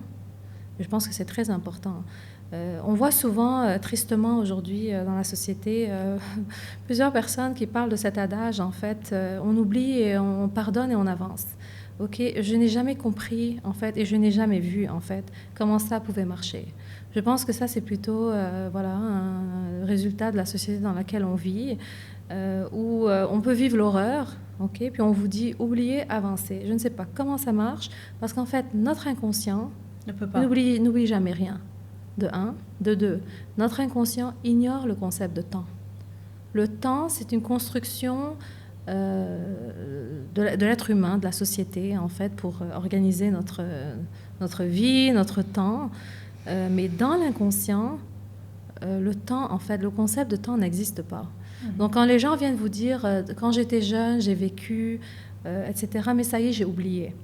je pense que c'est très important. On voit souvent, tristement aujourd'hui dans la société, plusieurs personnes qui parlent de cet adage, en fait, on oublie et on pardonne et on avance. Okay? Je n'ai jamais compris, en fait, et je n'ai jamais vu, en fait, comment ça pouvait marcher. Je pense que ça, c'est plutôt voilà, un résultat de la société dans laquelle on vit, où on peut vivre l'horreur, okay? Puis on vous dit, oubliez, avancez. Je ne sais pas comment ça marche, parce qu'en fait, notre inconscient n'oublie jamais rien. De un. De deux, notre inconscient ignore le concept de temps. Le temps, c'est une construction de l'être humain, de la société, en fait, pour organiser notre vie, notre temps. Mais dans l'inconscient, le temps, en fait, le concept de temps n'existe pas. Donc, quand les gens viennent vous dire « quand j'étais jeune, j'ai vécu, etc. » mais ça y est, j'ai oublié,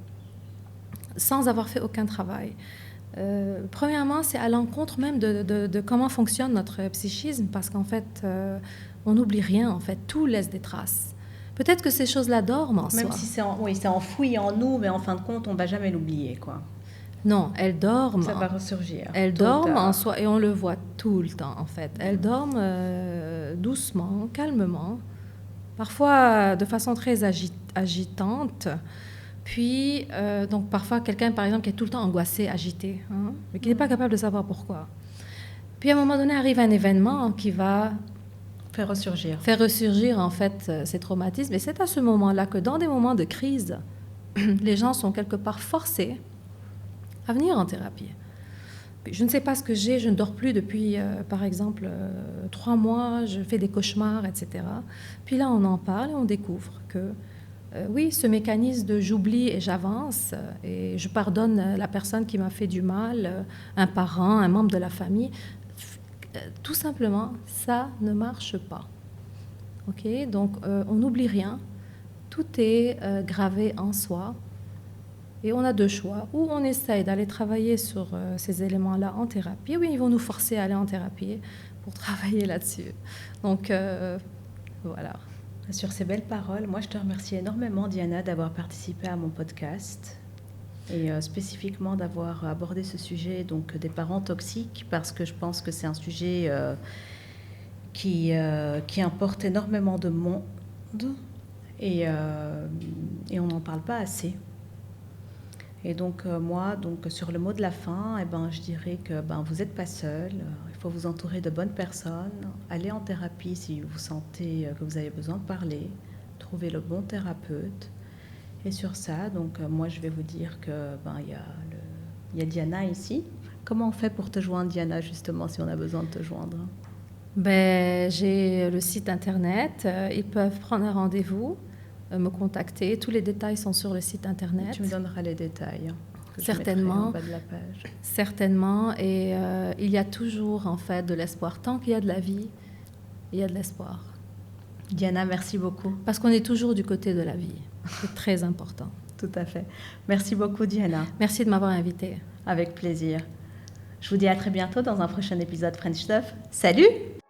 sans avoir fait aucun travail. Premièrement, c'est à l'encontre même de comment fonctionne notre psychisme, parce qu'en fait, on n'oublie rien, en fait, tout laisse des traces. Peut-être que ces choses-là dorment en soi.
Même si c'est enfoui en nous, mais en fin de compte, on ne va jamais l'oublier, quoi.
Non, elles dorment.
Ça va ressurgir.
Elles dorment en soi, et on le voit tout le temps, en fait. Elles dorment doucement, calmement, parfois de façon très agitante. Puis, donc parfois, quelqu'un, par exemple, qui est tout le temps angoissé, agité, hein, mais qui n'est pas capable de savoir pourquoi. Puis, à un moment donné, arrive un événement qui va
faire
ressurgir, en fait, ces traumatismes. Et c'est à ce moment-là que, dans des moments de crise, les gens sont quelque part forcés à venir en thérapie. Puis, je ne sais pas ce que j'ai, je ne dors plus depuis, par exemple, 3 mois, je fais des cauchemars, etc. Puis là, on en parle et on découvre que oui, ce mécanisme de j'oublie et j'avance et je pardonne la personne qui m'a fait du mal, un parent, un membre de la famille, tout simplement, ça ne marche pas. Okay? Donc, on n'oublie rien. tout est gravé en soi. Et on a deux choix. Ou on essaye d'aller travailler sur ces éléments-là en thérapie, ou ils vont nous forcer à aller en thérapie pour travailler là-dessus. Donc, voilà.
Sur ces belles paroles, moi je te remercie énormément, Diana, d'avoir participé à mon podcast et spécifiquement d'avoir abordé ce sujet donc, des parents toxiques, parce que je pense que c'est un sujet qui importe énormément de monde et on n'en parle pas assez. Et donc moi, donc, sur le mot de la fin, je dirais que vous n'êtes pas seul, il faut vous entourer de bonnes personnes, allez en thérapie si vous sentez que vous avez besoin de parler, trouvez le bon thérapeute. Et sur ça, donc moi je vais vous dire que il y a Diana ici. Comment on fait pour te joindre, Diana, justement, si on a besoin de te joindre?
J'ai le site internet, ils peuvent prendre un rendez-vous, me contacter. Tous les détails sont sur le site internet.
Tu me donneras les détails.
Certainement.
En bas de la page.
Certainement. Et il y a toujours, en fait, de l'espoir. Tant qu'il y a de la vie, il y a de l'espoir.
Diana, merci beaucoup.
Parce qu'on est toujours du côté de la vie. C'est très important.
Tout à fait. Merci beaucoup, Diana.
Merci de m'avoir invitée.
Avec plaisir. Je vous dis à très bientôt dans un prochain épisode French Stuff. Salut!